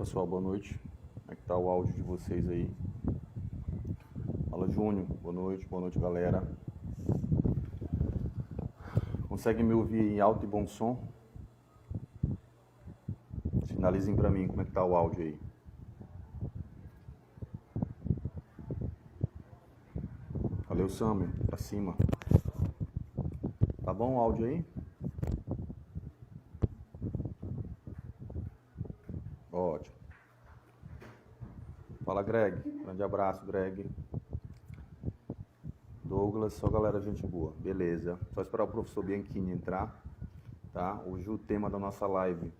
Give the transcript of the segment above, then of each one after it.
pessoal, boa noite. Como é que tá o áudio de vocês aí? Fala, Júnior, boa noite, galera. Conseguem me ouvir em alto e bom som? Sinalizem pra mim como é que tá o áudio aí. Valeu, Samuel, pra cima. Tá bom o áudio aí? Ótimo. Fala, Greg. Grande abraço, Greg. Douglas, só galera, gente boa. Beleza. Só esperar o professor Bianchini entrar, tá? Hoje o tema da nossa live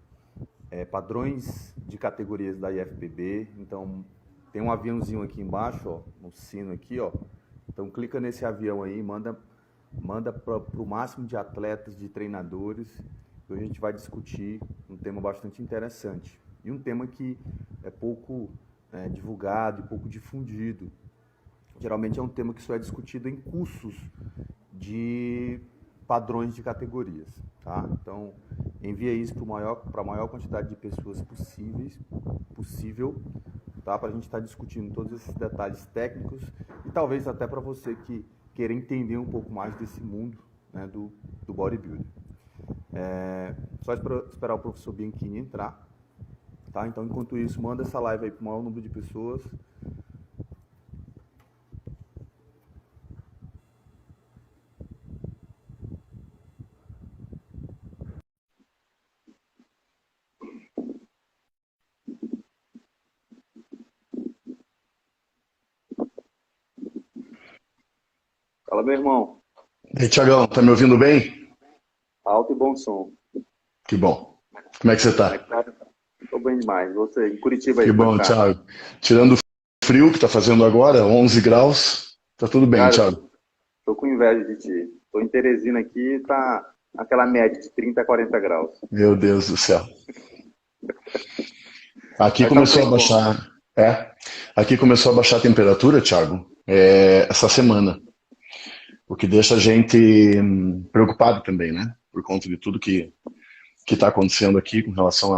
é padrões de categorias da IFBB. Então, tem um aviãozinho aqui embaixo, ó, no sino aqui, ó. Então, clica nesse avião aí, manda para o máximo de atletas, de treinadores. Hoje a gente vai discutir um tema bastante interessante. E um tema que é pouco divulgado e pouco difundido. Geralmente é um tema que só é discutido em cursos de padrões de categorias, tá? Então, envia isso para a maior quantidade de pessoas possível, tá? Para a gente estar discutindo todos esses detalhes técnicos e talvez até para você que queira entender um pouco mais desse mundo, né, do bodybuilding. Só esperar o professor Bianchini entrar, tá? Então, enquanto isso, manda essa live aí para o maior número de pessoas. Fala, meu irmão. E aí, Tiagão, tá me ouvindo bem? Alto e bom som. Que bom. Como é que você Como é tá? que tá? Tô bem demais. Você, em Curitiba aí, Que como é que bom, tá? Thiago. Tirando o frio que tá fazendo agora, 11 graus, tá tudo bem, Cara, eu Thiago. tô com inveja de ti. Tô em Teresina aqui, tá aquela média de 30 a 40 graus. Meu Deus do céu. Aqui Mas tá um começou a tempão. baixar, aqui começou a baixar a temperatura, Thiago, essa semana, o que deixa a gente preocupado também, né? Por conta de tudo que está acontecendo aqui com relação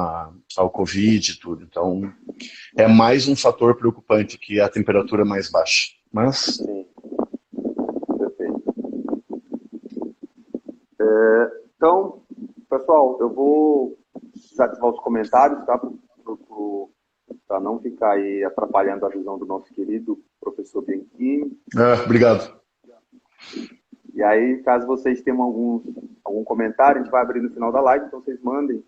ao Covid e tudo. Então, é mais um fator preocupante que a temperatura mais baixa. Mas, Sim, perfeito. Então, pessoal, eu vou desativar os comentários, tá? Para não ficar aí atrapalhando a visão do nosso querido professor Bianchini. obrigado. E aí, caso vocês tenham algum comentário, a gente vai abrir no final da live, então vocês mandem,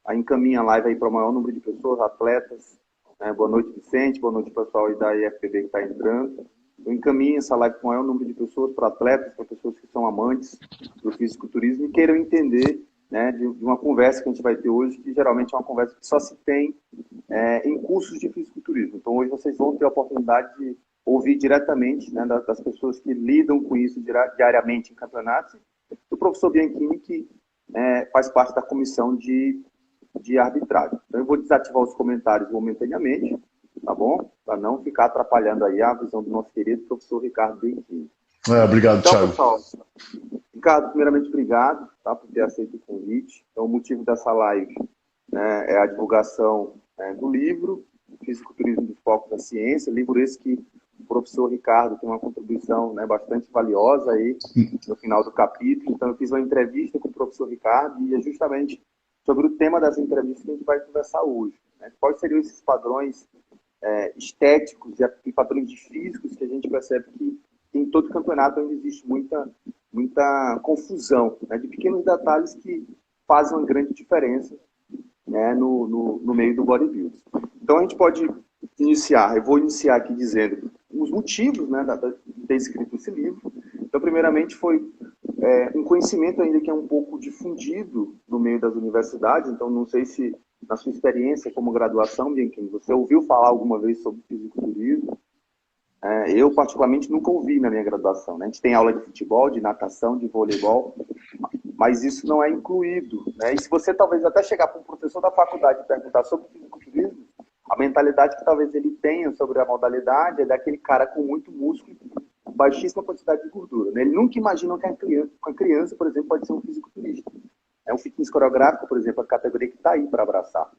aí encaminha a live aí para o maior número de pessoas, atletas. Né? Boa noite, Vicente, boa noite, pessoal aí da IFPB que está entrando. Então, encaminhe essa live para o maior número de pessoas, para atletas, para pessoas que são amantes do fisiculturismo e queiram entender, né, de uma conversa que a gente vai ter hoje, que geralmente é uma conversa que só se tem em cursos de fisiculturismo. Então, hoje vocês vão ter a oportunidade de ouvir diretamente, né, das pessoas que lidam com isso diariamente em campeonatos, do professor Bianchini, que faz parte da comissão de arbitragem. Então, eu vou desativar os comentários momentaneamente, tá bom? Para não ficar atrapalhando aí a visão do nosso querido professor Ricardo Bianchini. Obrigado, Então, Thiago. pessoal, Ricardo, primeiramente, obrigado, tá, por ter aceito o convite. Então, o motivo dessa live, né, é a divulgação do livro, Fisiculturismo do Foco da Ciência, livro esse que o professor Ricardo tem uma contribuição, né, bastante valiosa aí no final do capítulo. Então, eu fiz uma entrevista com o professor Ricardo e é justamente sobre o tema dessa entrevista que a gente vai conversar hoje. Né? Quais seriam esses padrões estéticos e padrões de físicos que a gente percebe que em todo campeonato onde existe muita confusão, né, de pequenos detalhes que fazem uma grande diferença, né, no meio do bodybuilding. Então a gente pode iniciar, eu vou iniciar aqui dizendo os motivos, né, de ter escrito esse livro. Então, primeiramente, foi um conhecimento ainda que é um pouco difundido no meio das universidades. Então, não sei se na sua experiência como graduação, Bianchini, você ouviu falar alguma vez sobre fisiculturismo? Eu, particularmente, nunca ouvi na minha graduação. Né? A gente tem aula de futebol, de natação, de voleibol, mas isso não é incluído. Né? E se você talvez até chegar para um professor da faculdade e perguntar sobre fisiculturismo, a mentalidade que talvez ele tenha sobre a modalidade é daquele cara com muito músculo e baixíssima quantidade de gordura. Né? Ele nunca imagina que a criança, por exemplo, pode ser um fisiculturista. Um fitness coreográfico, por exemplo, a categoria que está aí para abraçar.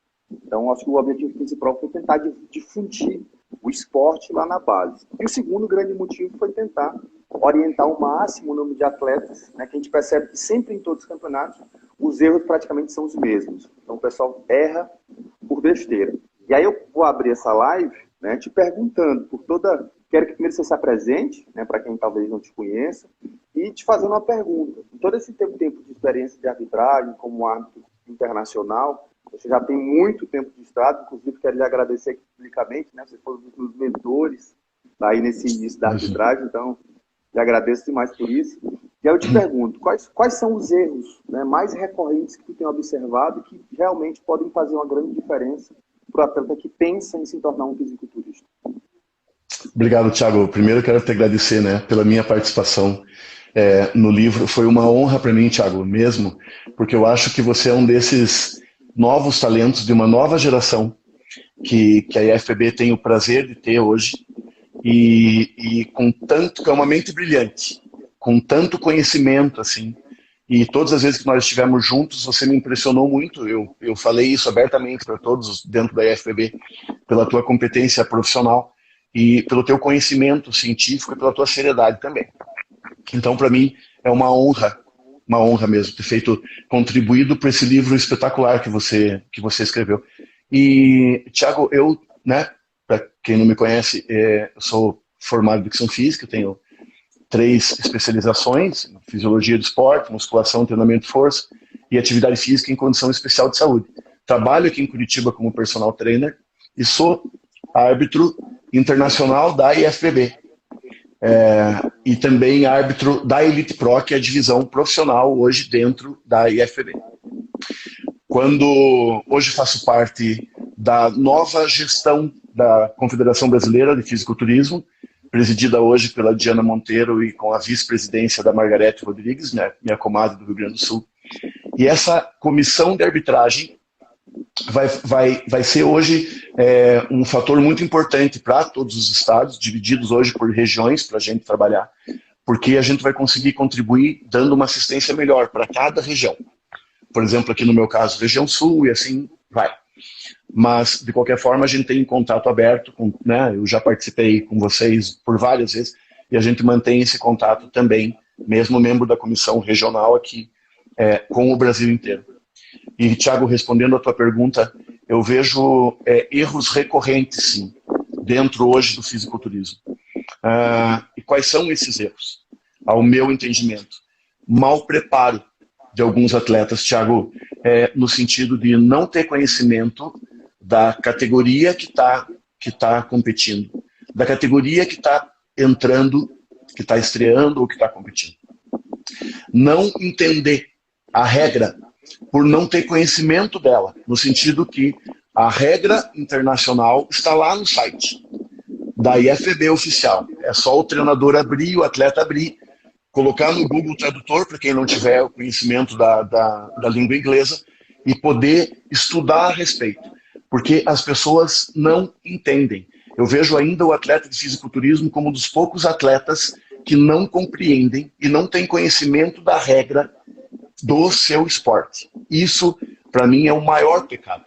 Então, acho que o objetivo principal foi tentar difundir o esporte lá na base. E o segundo grande motivo foi tentar orientar ao máximo o número de atletas, né, que a gente percebe que sempre em todos os campeonatos os erros praticamente são os mesmos. Então, o pessoal erra por besteira. E aí eu vou abrir essa live, né, te perguntando por toda... Quero que primeiro você se apresente, né, para quem talvez não te conheça, e te fazendo uma pergunta. Em todo esse tempo de experiência de arbitragem, como árbitro internacional, você já tem muito tempo de estrada, inclusive quero lhe agradecer aqui publicamente, né, você foi um dos mentores aí nesse início da arbitragem, então lhe agradeço demais por isso. E aí eu te pergunto, quais são os erros, né, mais recorrentes que tu tem observado que realmente podem fazer uma grande diferença para o atleta que pensa em se tornar um fisiculturista? Obrigado, Thiago. Primeiro eu quero te agradecer, né, pela minha participação no livro. Foi uma honra para mim, Thiago, mesmo, porque eu acho que você é um desses novos talentos de uma nova geração que a IFBB tem o prazer de ter hoje e com tanto, que é uma mente brilhante, com tanto conhecimento, assim, e todas as vezes que nós estivemos juntos, você me impressionou muito. Eu falei isso abertamente para todos dentro da IFBB, pela tua competência profissional e pelo teu conhecimento científico e pela tua seriedade também. Então, para mim, é uma honra mesmo ter contribuído para esse livro espetacular que você escreveu. E, Thiago, eu, né, para quem não me conhece, eu sou formado em Educação Física, tenho 3 especializações, Fisiologia do Esporte, Musculação, Treinamento de Força e Atividade Física em Condição Especial de Saúde. Trabalho aqui em Curitiba como personal trainer e sou árbitro internacional da IFBB. E também árbitro da Elite Pro, que é a divisão profissional hoje dentro da IFBB. Hoje faço parte da nova gestão da Confederação Brasileira de Fisiculturismo, presidida hoje pela Diana Monteiro e com a vice-presidência da Margarete Rodrigues, minha comadre do Rio Grande do Sul. E essa comissão de arbitragem vai ser hoje um fator muito importante para todos os estados, divididos hoje por regiões para a gente trabalhar, porque a gente vai conseguir contribuir dando uma assistência melhor para cada região. Por exemplo, aqui no meu caso, região sul, e assim vai. Mas, de qualquer forma, a gente tem contato aberto, né? Eu já participei com vocês por várias vezes, e a gente mantém esse contato também, mesmo membro da comissão regional aqui, com o Brasil inteiro. E, Thiago, respondendo a tua pergunta, eu vejo erros recorrentes, sim, dentro hoje do fisiculturismo. E quais são esses erros? Ao meu entendimento, mau preparo de alguns atletas, Thiago, no sentido de não ter conhecimento da categoria que tá competindo, da categoria que está entrando, que está estreando ou que está competindo. Não entender a regra por não ter conhecimento dela, no sentido que a regra internacional está lá no site da IFBB oficial. É só o treinador abrir, o atleta abrir, colocar no Google Tradutor, para quem não tiver o conhecimento da língua inglesa, e poder estudar a respeito. Porque as pessoas não entendem. Eu vejo ainda o atleta de fisiculturismo como um dos poucos atletas que não compreendem e não têm conhecimento da regra do seu esporte. Isso, para mim, é o maior pecado.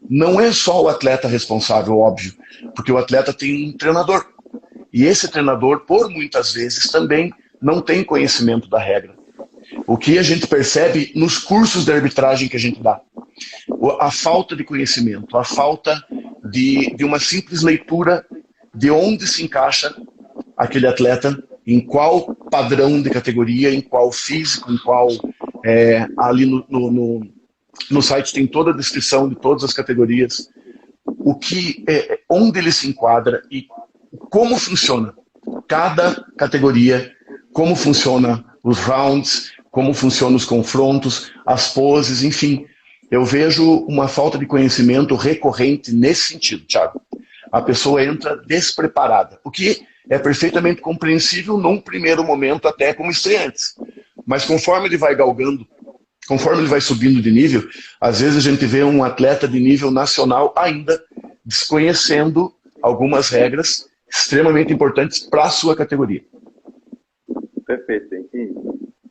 Não é só o atleta responsável, óbvio, porque o atleta tem um treinador. E esse treinador, por muitas vezes, também não tem conhecimento da regra. O que a gente percebe nos cursos de arbitragem que a gente dá. A falta de conhecimento, a falta de uma simples leitura de onde se encaixa aquele atleta, em qual padrão de categoria, em qual físico, em qual... ali no site tem toda a descrição de todas as categorias, onde ele se enquadra e como funciona cada categoria, como funciona os rounds, como funcionam os confrontos, as poses, enfim. Eu vejo uma falta de conhecimento recorrente nesse sentido, Thiago. A pessoa entra despreparada, o que é perfeitamente compreensível num primeiro momento, até como estreantes. Mas conforme ele vai galgando, conforme ele vai subindo de nível, às vezes a gente vê um atleta de nível nacional ainda desconhecendo algumas regras extremamente importantes para a sua categoria. Perfeito, enfim,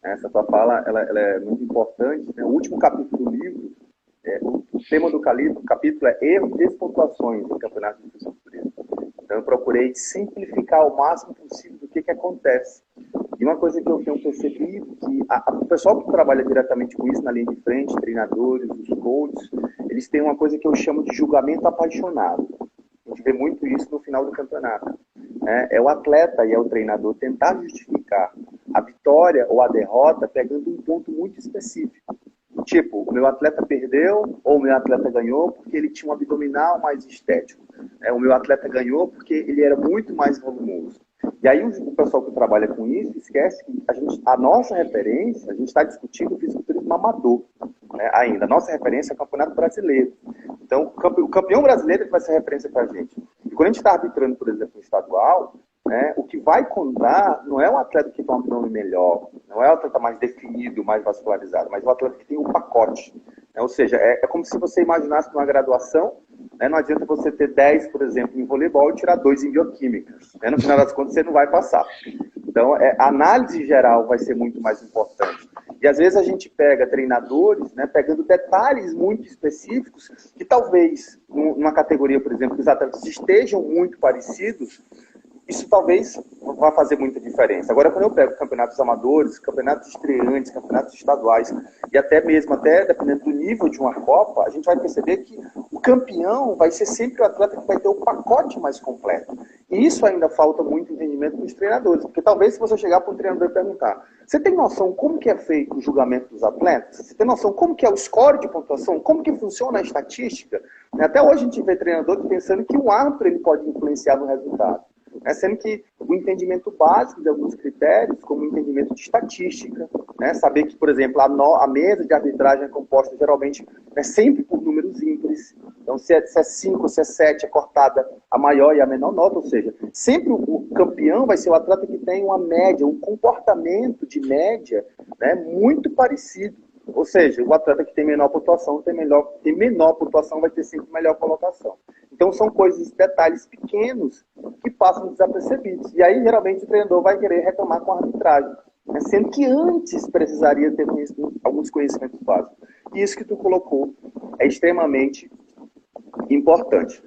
essa tua fala ela é muito importante, né? O último capítulo do livro o tema do capítulo é erros e despontuações no campeonato de fisiculturismo. Então eu procurei simplificar o máximo possível do que acontece. E uma coisa que eu tenho percebido, que o pessoal que trabalha diretamente com isso na linha de frente, treinadores, os coaches, eles têm uma coisa que eu chamo de julgamento apaixonado. A gente vê muito isso no final do campeonato. É o atleta e é o treinador tentar justificar a vitória ou a derrota pegando um ponto muito específico. Tipo, o meu atleta perdeu ou o meu atleta ganhou porque ele tinha um abdominal mais estético. O meu atleta ganhou porque ele era muito mais volumoso. E aí o pessoal que trabalha com isso esquece que a nossa referência, a gente está discutindo o fisiculturismo amador, né, ainda. A nossa referência é o Campeonato Brasileiro. Então, o campeão brasileiro vai ser referência para a gente. E quando a gente está arbitrando, por exemplo, no estadual, né, o que vai contar não é o atleta que tem um abdômen melhor, não é o atleta mais definido, mais vascularizado, mas o atleta que tem o pacote. Ou seja, é como se você imaginasse numa graduação, né, não adianta você ter 10, por exemplo, em voleibol e tirar 2 em bioquímica. Né, no final das contas, você não vai passar. Então, a análise geral vai ser muito mais importante. E às vezes a gente pega treinadores, né, pegando detalhes muito específicos, que talvez, numa categoria, por exemplo, que os atletas estejam muito parecidos, isso talvez vá fazer muita diferença. Agora, quando eu pego campeonatos amadores, campeonatos estreantes, campeonatos estaduais, e até dependendo do nível de uma Copa, a gente vai perceber que o campeão vai ser sempre o atleta que vai ter o pacote mais completo. E isso ainda falta muito entendimento dos treinadores, porque talvez se você chegar para um treinador e perguntar, você tem noção como que é feito o julgamento dos atletas? Você tem noção como que é o score de pontuação? Como que funciona a estatística? Até hoje a gente vê treinador pensando que o árbitro ele pode influenciar no resultado. Sendo que o entendimento básico de alguns critérios, como o entendimento de estatística, né, saber que, por exemplo, a mesa de arbitragem é composta geralmente sempre por números ímpares. Então, se é 5, se é 7, é cortada a maior e a menor nota, ou seja, sempre o campeão vai ser o atleta que tem uma média, um comportamento de média, né, muito parecido. Ou seja, o atleta que tem menor pontuação, tem menor pontuação, vai ter sempre melhor colocação. Então, são coisas, detalhes pequenos que passam desapercebidos. E aí, geralmente, o treinador vai querer reclamar com a arbitragem, né? Sendo que antes precisaria ter alguns conhecimentos básicos. E isso que tu colocou é extremamente importante.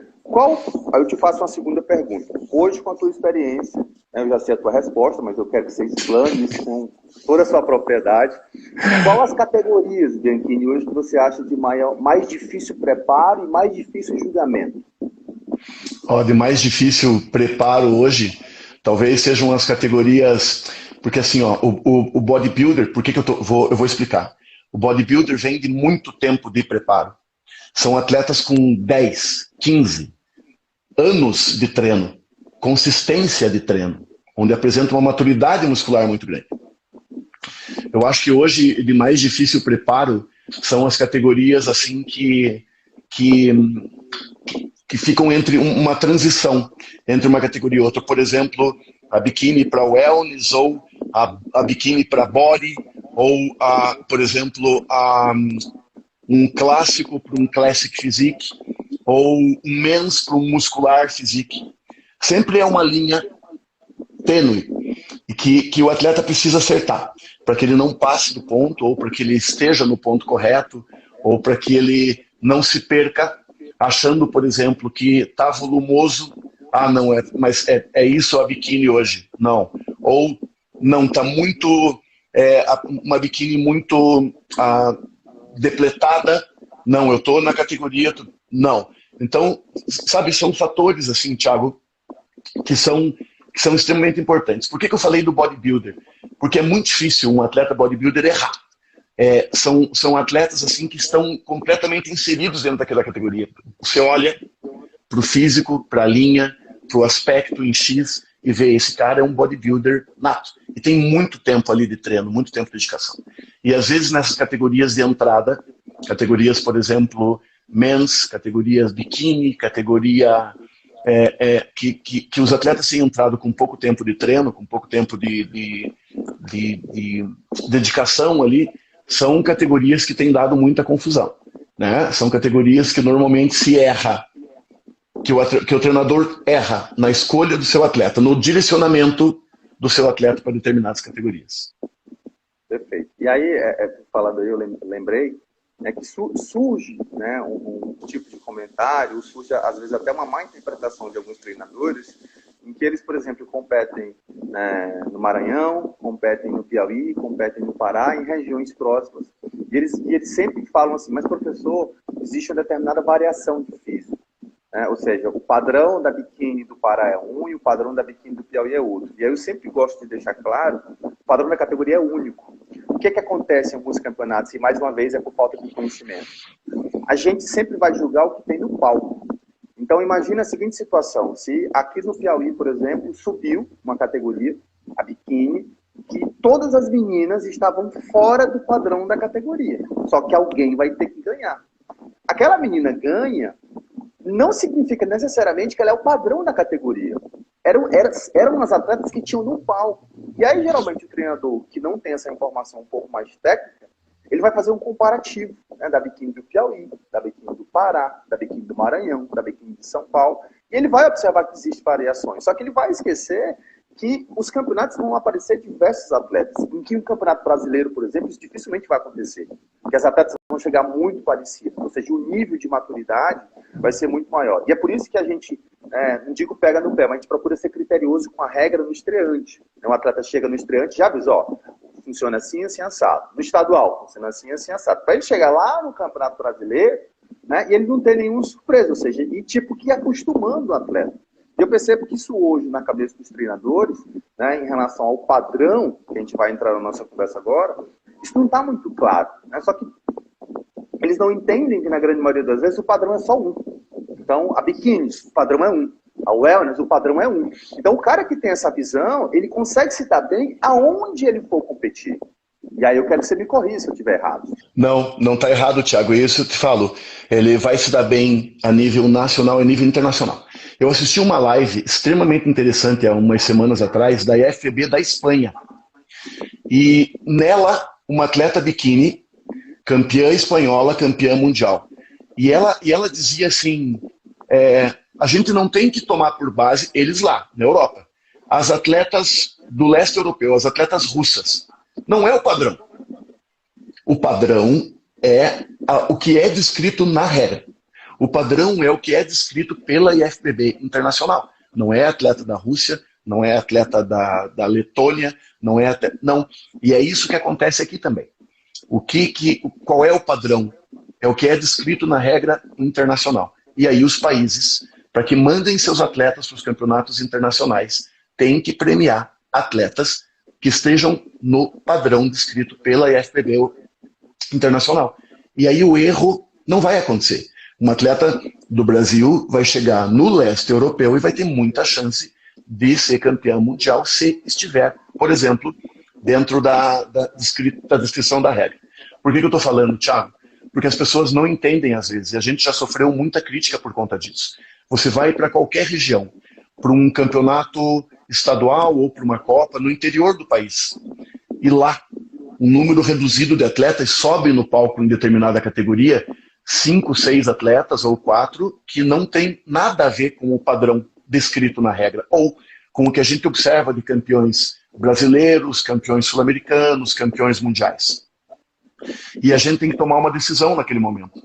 Aí eu te faço uma segunda pergunta. Hoje, com a tua experiência, eu já sei a tua resposta, mas eu quero que você explane isso com toda a sua propriedade. Qual as categorias, Bianchini, hoje que você acha de mais difícil preparo e mais difícil julgamento? De mais difícil preparo hoje, talvez sejam as categorias, porque assim, o bodybuilder, por que eu vou explicar. O bodybuilder vem de muito tempo de preparo. São atletas com 10, 15 anos de treino, consistência de treino, onde apresentam uma maturidade muscular muito grande. Eu acho que hoje, de mais difícil preparo, são as categorias assim que ficam entre uma transição entre uma categoria e outra. Por exemplo, a biquíni para wellness, ou a biquíni para body, ou, por exemplo, um clássico para um classic physique, ou um men's para um muscular physique. Sempre é uma linha tênue e que o atleta precisa acertar para que ele não passe do ponto, ou para que ele esteja no ponto correto, ou para que ele não se perca achando, por exemplo, que está volumoso. Não, mas é isso a biquíni hoje. Não. Ou não, está muito... uma biquíni muito depletada. Não, eu estou na categoria... Não. Então, sabe, são fatores, assim, Thiago, que são extremamente importantes. Por que eu falei do bodybuilder? Porque é muito difícil um atleta bodybuilder errar. São atletas assim que estão completamente inseridos dentro daquela categoria. Você olha para o físico, para a linha, para o aspecto em X e vê, esse cara é um bodybuilder nato. E tem muito tempo ali de treino, muito tempo de dedicação. E às vezes nessas categorias de entrada, categorias, por exemplo, men's, categorias biquíni, categoria... que os atletas têm entrado com pouco tempo de treino, com pouco tempo de dedicação ali, são categorias que têm dado muita confusão, né? São categorias que normalmente se erra, que o treinador erra na escolha do seu atleta, no direcionamento do seu atleta para determinadas categorias. Perfeito. E aí, falando aí, eu lembrei é que surge, né, um tipo de comentário, surge às vezes até uma má interpretação de alguns treinadores, em que eles, por exemplo, competem, né, no Maranhão, competem no Piauí, competem no Pará, em regiões próximas. E eles sempre falam assim, mas professor, existe uma determinada variação de físico. Ou seja, o padrão da biquíni do Pará é um e o padrão da biquíni do Piauí é outro. E aí eu sempre gosto de deixar claro, o padrão da categoria é único. O que acontece em alguns campeonatos, e mais uma vez é por falta de conhecimento? A gente sempre vai julgar o que tem no palco. Então imagina a seguinte situação, se aqui no Piauí, por exemplo, subiu uma categoria, a biquíni, que todas as meninas estavam fora do padrão da categoria. Só que alguém vai ter que ganhar. Aquela menina ganha, não significa necessariamente que ela é o padrão da categoria. Eram as atletas que tinham no palco. E aí, geralmente, o treinador que não tem essa informação um pouco mais técnica, ele vai fazer um comparativo, né, da biquíni do Piauí, da biquíni do Pará, da biquíni do Maranhão, da biquíni de São Paulo. E ele vai observar que existem variações. Só que ele vai esquecer que os campeonatos vão aparecer diversos atletas. Em que um campeonato brasileiro, por exemplo, isso dificilmente vai acontecer. Porque as atletas vão chegar muito parecidas. Ou seja, o nível de maturidade vai ser muito maior. E é por isso que a gente, não digo pega no pé, mas a gente procura ser criterioso com a regra no estreante. Um atleta chega no estreante e já avisa, funciona assim, assim, assado. No estadual, funciona assim, assim, assado. Para ele chegar lá no Campeonato Brasileiro, né, e ele não ter nenhuma surpresa. Ou seja, e tipo que ir acostumando o atleta. Eu percebo que isso hoje, na cabeça dos treinadores, né, em relação ao padrão, que a gente vai entrar na nossa conversa agora, isso não está muito claro. Né? Só que eles não entendem que, na grande maioria das vezes, o padrão é só um. Então, a biquíni, o padrão é um. A wellness, o padrão é um. Então, o cara que tem essa visão, ele consegue se dar bem aonde ele for competir. E aí eu quero que você me corrija se eu estiver errado. Não está errado, Thiago. Isso eu te falo. Ele vai se dar bem a nível nacional e a nível internacional. Eu assisti uma live extremamente interessante há umas semanas atrás, da IFBB da Espanha. E nela, uma atleta biquíni, campeã espanhola, campeã mundial. E ela dizia assim, a gente não tem que tomar por base eles lá, na Europa. As atletas do leste europeu, as atletas russas. Não é o padrão. O padrão é o que é descrito na regra. O padrão é o que é descrito pela IFBB internacional. Não é atleta da Rússia, não é atleta da Letônia, não. E é isso que acontece aqui também. Qual é o padrão? É o que é descrito na regra internacional. E aí os países, para que mandem seus atletas para os campeonatos internacionais, têm que premiar atletas que estejam no padrão descrito pela IFBB internacional. E aí o erro não vai acontecer. Um atleta do Brasil vai chegar no leste europeu e vai ter muita chance de ser campeão mundial se estiver, por exemplo, dentro da descrição da regra. Por que eu estou falando, Thiago? Porque as pessoas não entendem às vezes, e a gente já sofreu muita crítica por conta disso. Você vai para qualquer região, para um campeonato estadual ou para uma Copa no interior do país, e lá um número reduzido de atletas sobe no palco em determinada categoria, 5, 6 atletas ou 4 que não tem nada a ver com o padrão descrito na regra, ou com o que a gente observa de campeões brasileiros, campeões sul-americanos, campeões mundiais. E a gente tem que tomar uma decisão naquele momento.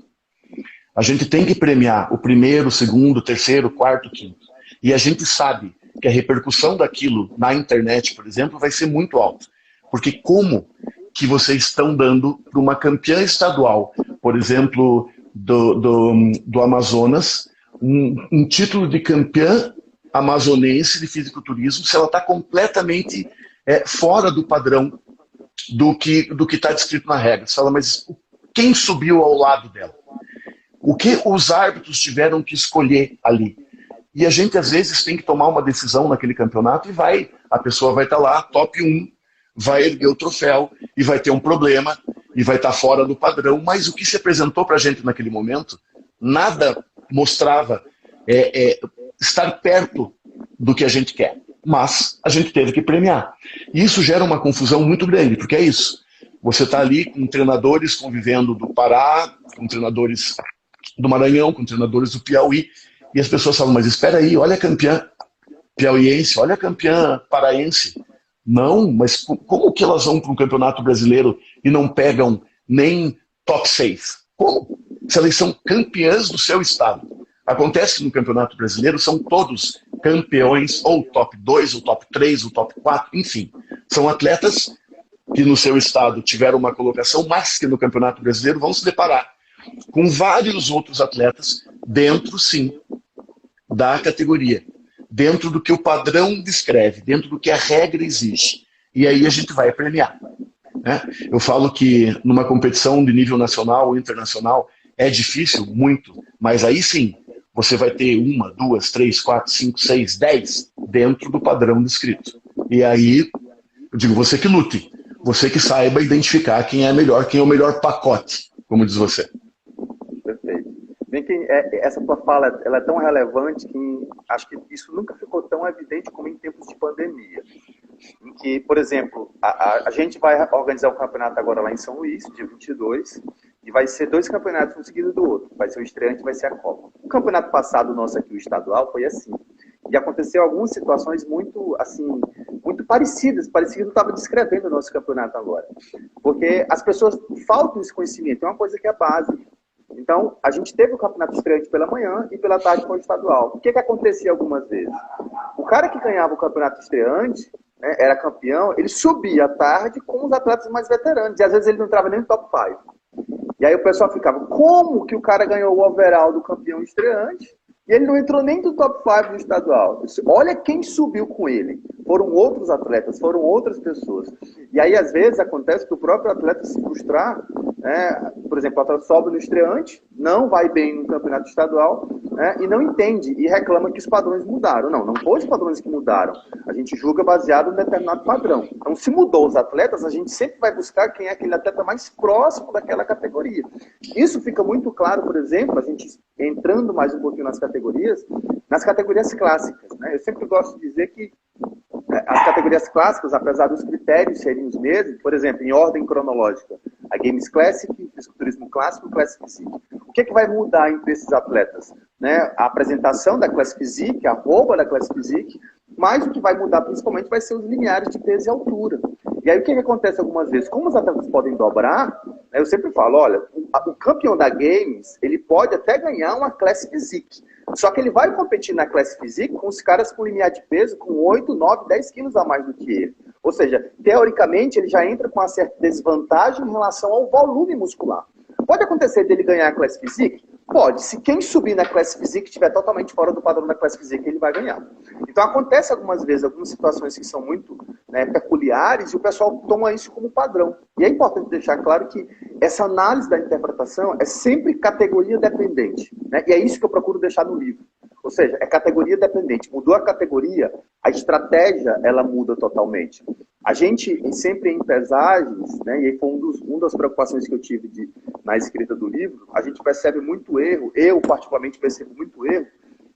A gente tem que premiar o primeiro, o segundo, o terceiro, o quarto, o quinto. E a gente sabe que a repercussão daquilo na internet, por exemplo, vai ser muito alta. Porque como que vocês estão dando para uma campeã estadual, por exemplo, do Amazonas, um título de campeã amazonense de fisiculturismo, se ela está completamente fora do padrão do que está descrito na regra? Você fala, mas quem subiu ao lado dela? O que os árbitros tiveram que escolher ali? E a gente, às vezes, tem que tomar uma decisão naquele campeonato e a pessoa vai estar lá, top 1, vai erguer o troféu e vai ter um problema e vai estar fora do padrão, mas o que se apresentou para a gente naquele momento, nada mostrava estar perto do que a gente quer, mas a gente teve que premiar. E isso gera uma confusão muito grande, porque é isso, você está ali com treinadores convivendo do Pará, com treinadores do Maranhão, com treinadores do Piauí, e as pessoas falam, mas espera aí, olha a campeã piauiense, olha a campeã paraense. Não, mas como que elas vão para um campeonato brasileiro e não pegam nem top 6? Como? Se elas são campeãs do seu estado. Acontece que no Campeonato Brasileiro são todos campeões, ou top 2, ou top 3, ou top 4, enfim. São atletas que no seu estado tiveram uma colocação, mas que no Campeonato Brasileiro vão se deparar com vários outros atletas dentro, sim, da categoria. Dentro do que o padrão descreve, dentro do que a regra exige. E aí a gente vai premiar. Né? Eu falo que numa competição de nível nacional ou internacional é difícil, muito, mas aí sim, você vai ter 1, 2, 3, 4, 5, 6, 10 dentro do padrão descrito. E aí, eu digo, você que lute, você que saiba identificar quem é melhor, quem é o melhor pacote, como diz você. Perfeito. Bem que essa tua fala ela é tão relevante que acho que isso nunca ficou tão evidente como em tempos de pandemia. Em que, por exemplo, a gente vai organizar um campeonato agora lá em São Luís, dia 22, e vai ser 2 campeonatos um seguido do outro. Vai ser o estreante e vai ser a Copa. O campeonato passado nosso aqui, o estadual, foi assim. E aconteceu algumas situações muito, assim, muito parecidas. Parecia que não estava descrevendo o nosso campeonato agora. Porque as pessoas faltam esse conhecimento. É uma coisa que é básica. Então, a gente teve o campeonato estreante pela manhã e pela tarde foi o estadual. O que acontecia algumas vezes? O cara que ganhava o campeonato estreante, né, era campeão, ele subia à tarde com os atletas mais veteranos. E às vezes ele não entrava nem no top 5. E aí o pessoal ficava, como que o cara ganhou o overall do campeão estreante e ele não entrou nem do top 5 do estadual? Olha quem subiu com ele. Foram outros atletas, foram outras pessoas. E aí, às vezes, acontece que o próprio atleta se frustrar, né? Por exemplo, o atleta sobe no estreante, não vai bem no campeonato estadual, né? E não entende e reclama que os padrões mudaram. Não foram os padrões que mudaram. A gente julga baseado em um determinado padrão. Então, se mudou os atletas, a gente sempre vai buscar quem é aquele atleta mais próximo daquela categoria. Isso fica muito claro, por exemplo, a gente entrando mais um pouquinho nas categorias clássicas, né? Eu sempre gosto de dizer que as categorias clássicas, apesar dos critérios serem os mesmos, por exemplo, em ordem cronológica, a Games Classic, Fisiculturismo Clássico e o Classic Physique. O que vai mudar entre esses atletas? Né? A apresentação da Classic Physique, a roupa da Classic Physique, mas o que vai mudar principalmente vai ser os limiares de peso e altura. E aí o que acontece algumas vezes? Como os atletas podem dobrar, né, eu sempre falo, olha, o campeão da Games, ele pode até ganhar uma Classic Physique, só que ele vai competir na Classic Physique com os caras com limiar de peso com 8, 9, 10 quilos a mais do que ele. Ou seja, teoricamente, ele já entra com uma certa desvantagem em relação ao volume muscular. Pode acontecer dele ganhar a Classic Physique? Pode. Se quem subir na Classic Physique estiver totalmente fora do padrão da Classic Physique, ele vai ganhar. Então, acontece algumas vezes, algumas situações que são muito, né, peculiares, e o pessoal toma isso como padrão. E é importante deixar claro que essa análise da interpretação é sempre categoria dependente, né? E é isso que eu procuro deixar no livro. Ou seja, é categoria dependente. Mudou a categoria, a estratégia, ela muda totalmente. A gente, sempre em pesagens, né, e aí foi uma das preocupações que eu tive na escrita do livro, a gente percebe muito erro, eu particularmente percebo muito erro,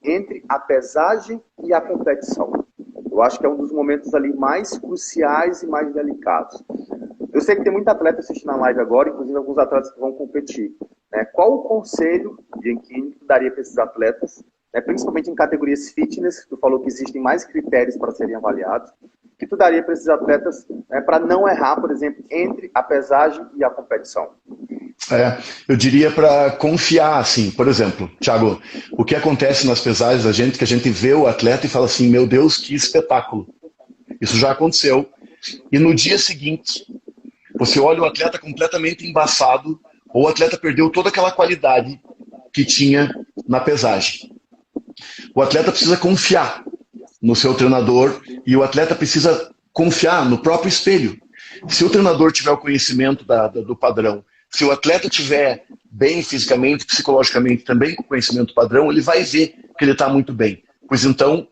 entre a pesagem e a competição. Eu acho que é um dos momentos ali mais cruciais e mais delicados. Eu sei que tem muito atleta assistindo a live agora, inclusive alguns atletas que vão competir. Né? Qual o conselho que tu daria para esses atletas, né, principalmente em categorias fitness, tu falou que existem mais critérios para serem avaliados, que tu daria para esses atletas, né, para não errar, por exemplo, entre a pesagem e a competição? Eu diria para confiar, assim, por exemplo, Thiago, o que acontece nas pesagens da gente, que a gente vê o atleta e fala assim, meu Deus, que espetáculo. Isso já aconteceu. E no dia seguinte, você olha o atleta completamente embaçado, ou o atleta perdeu toda aquela qualidade que tinha na pesagem. O atleta precisa confiar no seu treinador e o atleta precisa confiar no próprio espelho. Se o treinador tiver o conhecimento do padrão, se o atleta estiver bem fisicamente, psicologicamente, também com conhecimento padrão, ele vai ver que ele está muito bem. Pois então,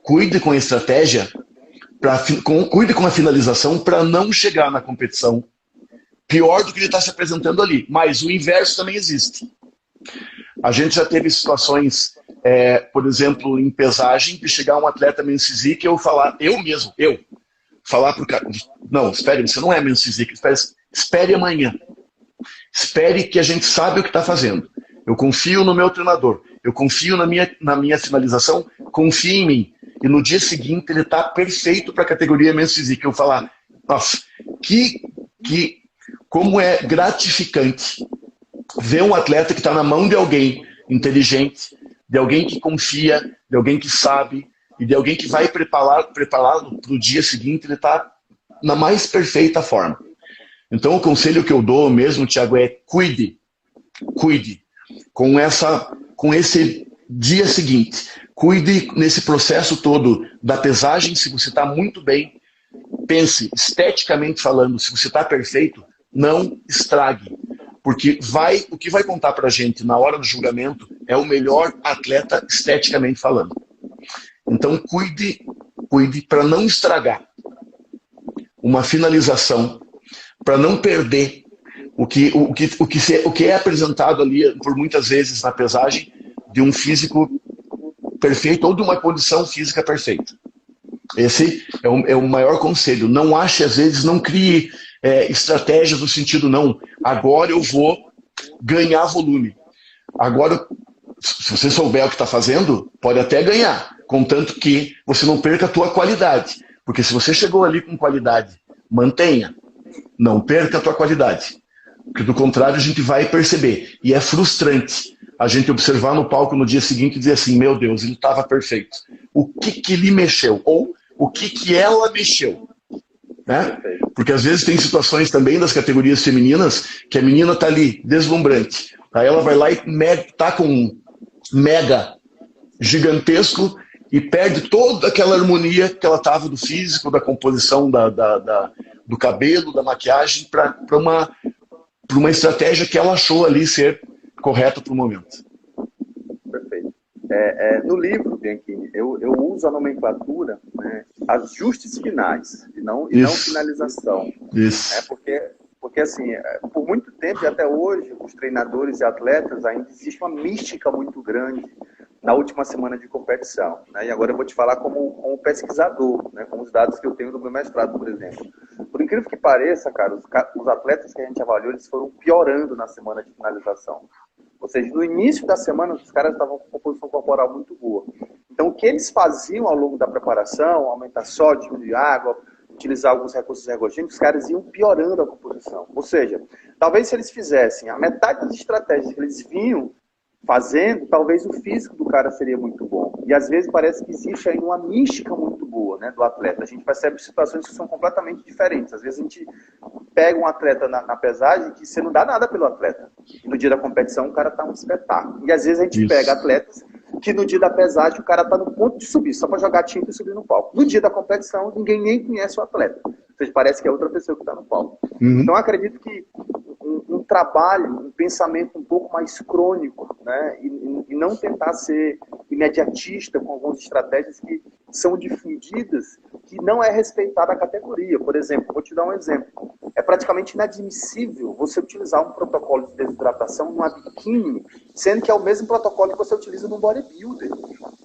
cuide com a estratégia, cuide com a finalização para não chegar na competição pior do que ele está se apresentando ali. Mas o inverso também existe. A gente já teve situações, por exemplo, em pesagem, de chegar um atleta men's physique e eu falar, falar para o cara, não, espere, você não é men's physique, espere amanhã. Espere que a gente sabe o que está fazendo. Eu confio no meu treinador, eu confio na minha finalização, confie em mim. E no dia seguinte ele está perfeito para a categoria men's physique. Eu falar, nossa, como é gratificante ver um atleta que está na mão de alguém inteligente, de alguém que confia, de alguém que sabe e de alguém que vai prepará-lo para o dia seguinte, ele está na mais perfeita forma. Então o conselho que eu dou mesmo, Thiago, é cuide com esse dia seguinte. Cuide nesse processo todo da pesagem, se você está muito bem. Pense, esteticamente falando, se você está perfeito, não estrague. Porque o que vai contar para a gente na hora do julgamento é o melhor atleta esteticamente falando. Então cuide para não estragar uma finalização, para não perder o que é apresentado ali por muitas vezes na pesagem de um físico perfeito ou de uma condição física perfeita. Esse é o maior conselho. Não ache, às vezes, não crie estratégias no sentido, não, agora eu vou ganhar volume. Agora, se você souber o que está fazendo, pode até ganhar, contanto que você não perca a tua qualidade. Porque se você chegou ali com qualidade, mantenha. Não perca a tua qualidade. Porque do contrário a gente vai perceber. E é frustrante a gente observar no palco no dia seguinte e dizer assim, meu Deus, ele estava perfeito. O que ele mexeu? Ou o que ela mexeu? Né? Porque às vezes tem situações também das categorias femininas que a menina está ali, deslumbrante. Aí ela vai lá e está com um mega gigantesco e perde toda aquela harmonia que ela estava do físico, da composição do cabelo, da maquiagem, para uma estratégia que ela achou ali ser correta para o momento. Perfeito. No livro, Bianchini, eu uso a nomenclatura, né, ajustes finais, e não finalização. Isso. Porque assim, por muito tempo e até hoje, os treinadores e atletas ainda existe uma mística muito grande na última semana de competição. Né? E agora eu vou te falar como pesquisador, né? Com os dados que eu tenho do meu mestrado, por exemplo. Por incrível que pareça, cara, os atletas que a gente avaliou, eles foram piorando na semana de finalização. Ou seja, no início da semana, os caras estavam com composição corporal muito boa. Então, o que eles faziam ao longo da preparação, aumentar sódio, diminuir água, utilizar alguns recursos ergogênicos, os caras iam piorando a composição. Ou seja, talvez se eles fizessem a metade das estratégias que eles vinham fazendo, talvez o físico do cara seria muito bom. E às vezes parece que existe aí uma mística muito boa, né, do atleta. A gente percebe situações que são completamente diferentes. Às vezes a gente pega um atleta na pesagem que você não dá nada pelo atleta. E no dia da competição o cara tá um espetáculo. E às vezes a gente pega atletas que no dia da pesagem o cara tá no ponto de subir, só para jogar tinta e subir no palco. No dia da competição ninguém nem conhece o atleta. Ou seja, parece que é outra pessoa que está no palco. Então eu acredito que um trabalho, um pensamento um pouco mais crônico, né? E não tentar ser imediatista com algumas estratégias que são difundidas, que não é respeitada a categoria. Por exemplo, vou te dar um exemplo. É praticamente inadmissível você utilizar um protocolo de desidratação numa biquíni, sendo que é o mesmo protocolo que você utiliza no bodybuilder.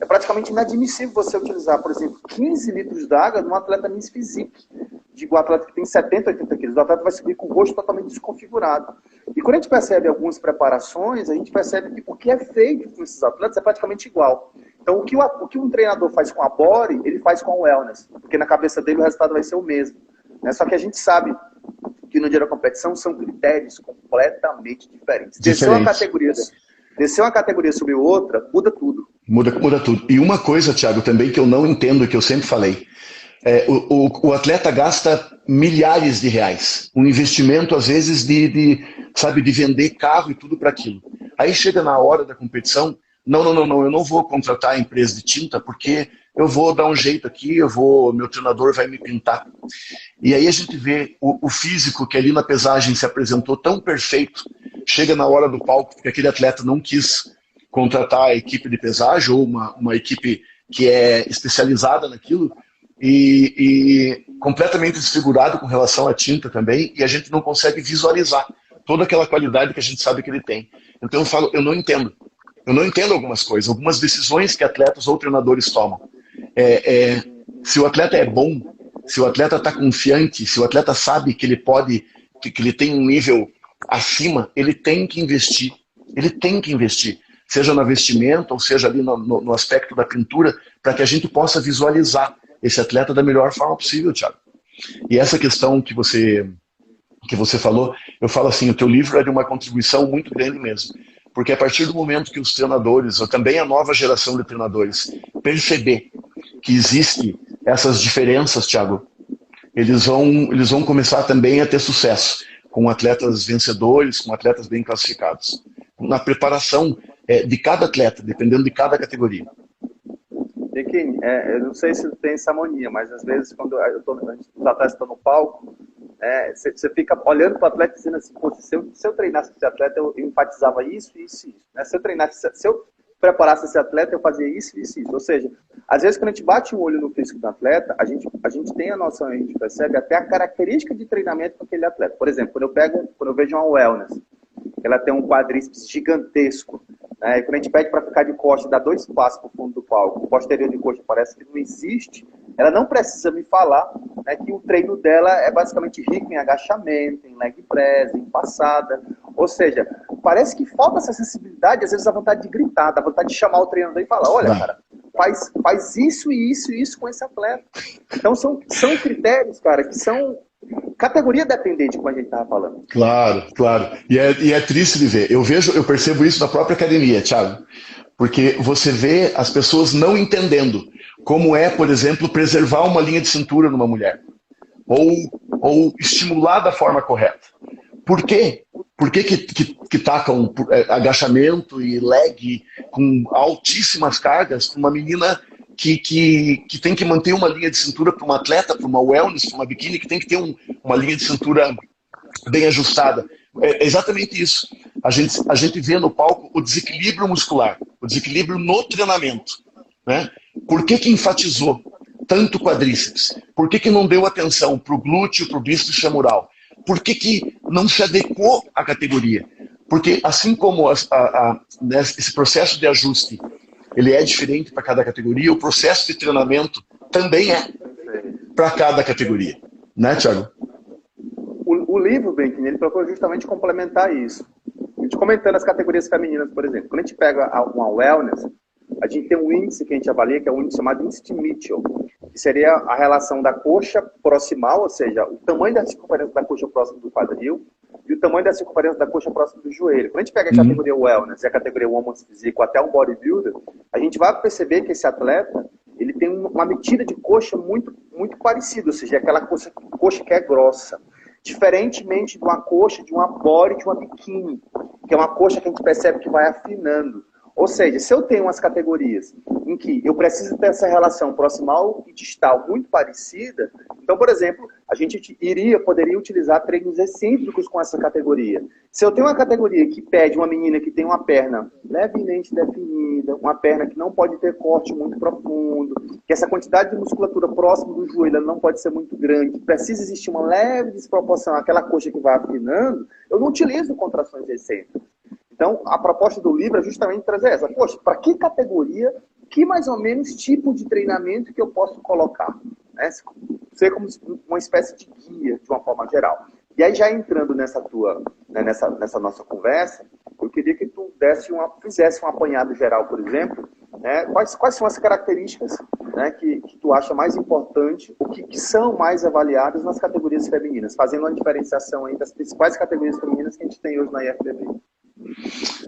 É praticamente inadmissível você utilizar, por exemplo, 15 litros d'água num atleta Miss Physique. Digo, um atleta que tem 70, 80 quilos. O atleta vai subir com o rosto totalmente desconfigurado. E quando a gente percebe algumas preparações, a gente percebe que o que é feito com esses atletas é praticamente igual. Então, o que um treinador faz com a body, ele faz com o wellness. Porque na cabeça dele o resultado vai ser o mesmo. Né? Só que a gente sabe que no dia da competição são critérios completamente diferentes. Desceu uma categoria sobre outra, muda tudo. Muda tudo. E uma coisa, Thiago, também que eu não entendo, que eu sempre falei, o atleta gasta milhares de reais, um investimento às vezes de vender carro e tudo para aquilo. Aí chega na hora da competição, não, eu não vou contratar a empresa de tinta porque eu vou dar um jeito aqui, meu treinador vai me pintar. E aí a gente vê o físico que ali na pesagem se apresentou tão perfeito, chega na hora do palco porque aquele atleta não quis contratar a equipe de pesagem ou uma equipe que é especializada naquilo, e completamente desfigurado com relação à tinta também, e a gente não consegue visualizar toda aquela qualidade que a gente sabe que ele tem. Então eu falo, eu não entendo algumas coisas, algumas decisões que atletas ou treinadores tomam. Se o atleta é bom, se o atleta está confiante, se o atleta sabe que ele pode, que ele tem um nível acima, ele tem que investir, seja na vestimenta, ou seja ali no aspecto da pintura, para que a gente possa visualizar esse atleta da melhor forma possível, Thiago. E essa questão que você que você falou, eu falo assim, o teu livro é de uma contribuição muito grande mesmo. Porque a partir do momento que os treinadores, ou também a nova geração de treinadores, perceber que existe essas diferenças, Thiago, eles vão começar também a ter sucesso com atletas vencedores, com atletas bem classificados. Na preparação de cada atleta, dependendo de cada categoria. Pequim, eu não sei se tem essa mania, mas às vezes quando os atletas estão no palco, você fica olhando para o atleta dizendo assim, se eu treinasse esse atleta, eu enfatizava isso, isso e isso. Né? Se eu preparasse esse atleta, eu fazia isso, isso e isso. Ou seja, às vezes quando a gente bate um olho no físico do atleta, a gente tem a noção, a gente percebe até a característica de treinamento com aquele atleta. Por exemplo, quando eu vejo uma wellness, ela tem um quadríceps gigantesco, né? E quando a gente pede para ficar de costa, dá 2 passos para o fundo do palco, o posterior de coxa parece que não existe, ela não precisa me falar, né, que o treino dela é basicamente rico em agachamento, em leg press, em passada. Ou seja, parece que falta essa sensibilidade, às vezes a vontade de gritar, dá vontade de chamar o treinador e falar, olha, cara, faz isso e isso e isso com esse atleta. Então são critérios, cara, que são categoria dependente, como a gente estava falando. Claro, claro. E é triste de ver. Eu percebo isso na própria academia, Thiago. Porque você vê as pessoas não entendendo como é, por exemplo, preservar uma linha de cintura numa mulher. Ou estimular da forma correta. Por quê? Por que tacam agachamento e leg com altíssimas cargas para uma menina que tem que manter uma linha de cintura para uma atleta, para uma wellness, para uma biquíni, que tem que ter uma linha de cintura bem ajustada? É exatamente isso. A gente vê no palco o desequilíbrio muscular, o desequilíbrio no treinamento. Né? Por que enfatizou tanto quadríceps? Por que não deu atenção para o glúteo, para o bíceps femoral? Por que não se adequou à categoria? Porque assim como esse processo de ajuste ele é diferente para cada categoria, o processo de treinamento também é para cada categoria. Né, Thiago? O livro, Benkin, ele procura justamente complementar isso. A gente comentando as categorias femininas, por exemplo. Quando a gente pega uma wellness, a gente tem um índice que a gente avalia, que é um índice chamado índice de Mitchell, que seria a relação da coxa proximal, ou seja, o tamanho da circunferência da coxa próximo do quadril, e o tamanho da circunferência da coxa próximo do joelho. Quando a gente pega a categoria wellness e a categoria women's physique até um bodybuilder, a gente vai perceber que esse atleta ele tem uma medida de coxa muito, muito parecida, ou seja, aquela coxa que é grossa. Diferentemente de uma coxa, de uma body, de uma biquíni, que é uma coxa que a gente percebe que vai afinando. Ou seja, se eu tenho umas categorias em que eu preciso ter essa relação proximal e distal muito parecida, então, por exemplo, a gente poderia utilizar treinos excêntricos com essa categoria. Se eu tenho uma categoria que pede uma menina que tem uma perna levemente definida, uma perna que não pode ter corte muito profundo, que essa quantidade de musculatura próxima do joelho não pode ser muito grande, precisa existir uma leve desproporção àquela coxa que vai afinando, eu não utilizo contrações excêntricas. Então, a proposta do livro é justamente trazer essa. Poxa, para que categoria, que mais ou menos tipo de treinamento que eu posso colocar? Né? Ser como uma espécie de guia, de uma forma geral. E aí, já entrando nessa nessa nossa conversa, eu queria que tu fizesse um apanhado geral, por exemplo, né? Quais são as características, né, que tu acha mais importante, ou que são mais avaliadas nas categorias femininas, fazendo uma diferenciação aí das principais categorias femininas que a gente tem hoje na IFBB.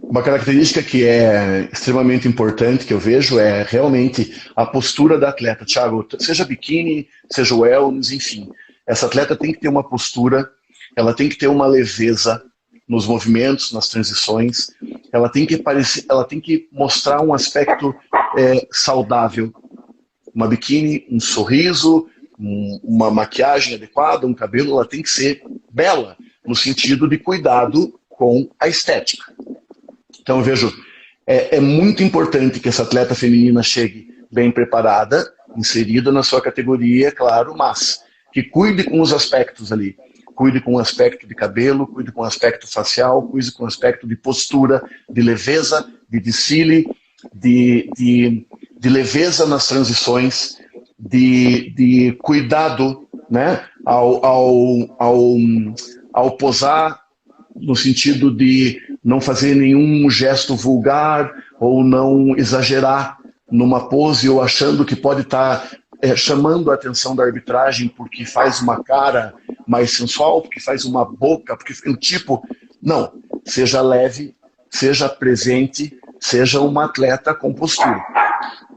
Uma característica que é extremamente importante, que eu vejo, é realmente a postura da atleta. Thiago, seja biquíni, seja wellness, enfim. Essa atleta tem que ter uma postura, ela tem que ter uma leveza nos movimentos, nas transições, ela tem que mostrar um aspecto saudável. Uma biquíni, um sorriso, uma maquiagem adequada, um cabelo, ela tem que ser bela, no sentido de cuidado com a estética. Então eu vejo, é muito importante que essa atleta feminina chegue bem preparada, inserida na sua categoria, claro, mas que cuide com os aspectos ali. Cuide com o aspecto de cabelo, cuide com o aspecto facial, cuide com o aspecto de postura, de leveza, de desfile, de leveza nas transições, de cuidado, né, ao posar, no sentido de não fazer nenhum gesto vulgar ou não exagerar numa pose ou achando que pode estar chamando a atenção da arbitragem porque faz uma cara mais sensual, porque faz uma boca, porque o tipo... Não, seja leve, seja presente, seja uma atleta com postura.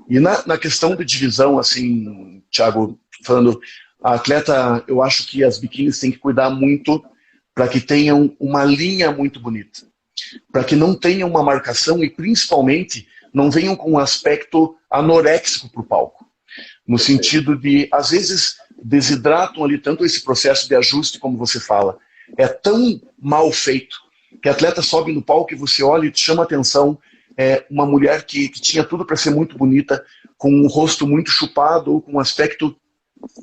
E na questão de divisão, assim, Thiago, falando, a atleta, eu acho que as biquínis têm que cuidar muito para que tenham uma linha muito bonita, para que não tenham uma marcação e, principalmente, não venham com um aspecto anoréxico para o palco. No sentido de, às vezes, desidratam ali tanto esse processo de ajuste, como você fala. É tão mal feito que a atleta sobe no palco e você olha e te chama a atenção. É uma mulher que tinha tudo para ser muito bonita, com um rosto muito chupado ou com um aspecto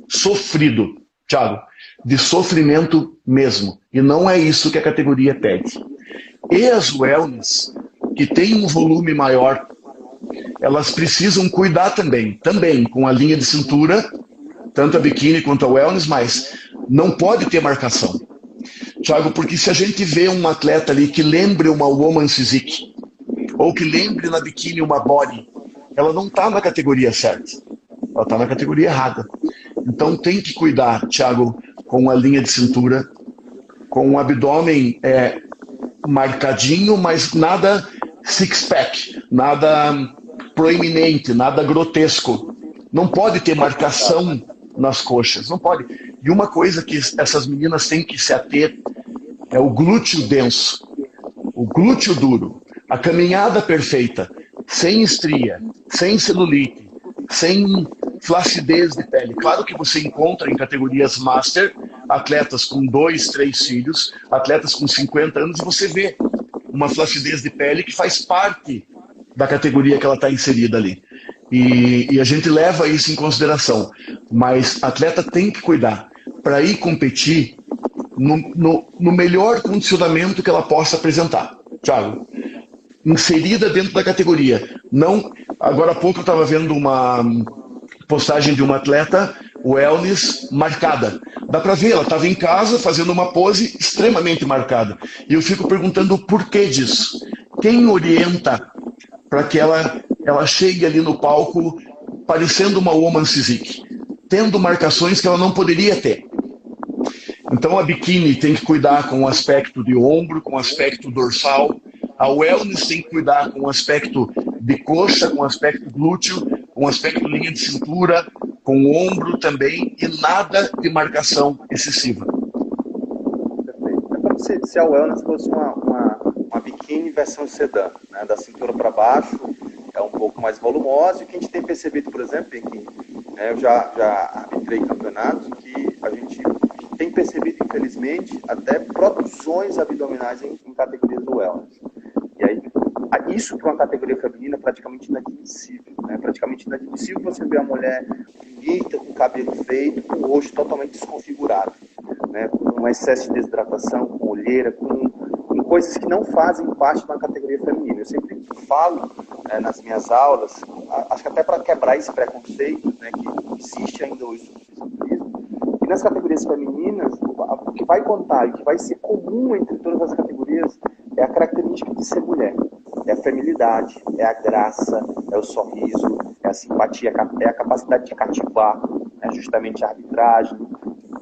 sofrido, Thiago, de sofrimento mesmo. E não é isso que a categoria pede. E as wellness, que tem um volume maior, elas precisam cuidar também com a linha de cintura, tanto a biquíni quanto a wellness, mas não pode ter marcação. Thiago, porque se a gente vê um atleta ali que lembre uma woman's physique, ou que lembre na biquíni uma body, ela não está na categoria certa. Ela está na categoria errada. Então tem que cuidar, Thiago, com a linha de cintura, com o abdômen marcadinho, mas nada six-pack, nada proeminente, nada grotesco. Não pode ter marcação nas coxas, não pode. E uma coisa que essas meninas têm que se ater é o glúteo denso, o glúteo duro, a caminhada perfeita, sem estria, sem celulite, sem flacidez de pele. Claro que você encontra em categorias master atletas com 2, 3 filhos, atletas com 50 anos, e você vê uma flacidez de pele que faz parte da categoria que ela está inserida ali. E a gente leva isso em consideração. Mas a atleta tem que cuidar para ir competir no melhor condicionamento que ela possa apresentar. Thiago, inserida dentro da categoria. Não, agora há pouco eu estava vendo uma postagem de uma atleta wellness marcada. Dá para ver, ela estava em casa fazendo uma pose extremamente marcada. E eu fico perguntando o porquê disso. Quem orienta para que ela chegue ali no palco parecendo uma woman's physique, tendo marcações que ela não poderia ter? Então a biquíni tem que cuidar com o aspecto de ombro, com o aspecto dorsal. A wellness tem que cuidar com o aspecto de coxa, com o aspecto glúteo, com o aspecto linha de cintura, com o ombro também, e nada de marcação excessiva. Perfeito. É como se a wellness fosse uma biquíni versão sedã, né? Da cintura para baixo é um pouco mais volumosa, e o que a gente tem percebido, por exemplo, em que eu já arbitrei campeonatos, que a gente tem percebido, infelizmente, até protusões abdominais em categorias do wellness. E aí, isso para uma categoria feminina é praticamente inadmissível, né? Praticamente inadmissível você ver a mulher bonita, com o cabelo feito, com o rosto totalmente desconfigurado, né? Com um excesso de desidratação, com olheira, com coisas que não fazem parte de uma categoria feminina. Eu sempre falo nas minhas aulas, acho que até para quebrar esse preconceito, né, que existe ainda hoje sobre o fisiculturismo, e nas categorias femininas, o que vai contar e o que vai ser comum entre todas as categorias é a característica de ser mulher. É a feminilidade, é a graça, é o sorriso, é a simpatia, é a capacidade de cativar, né, justamente a arbitragem,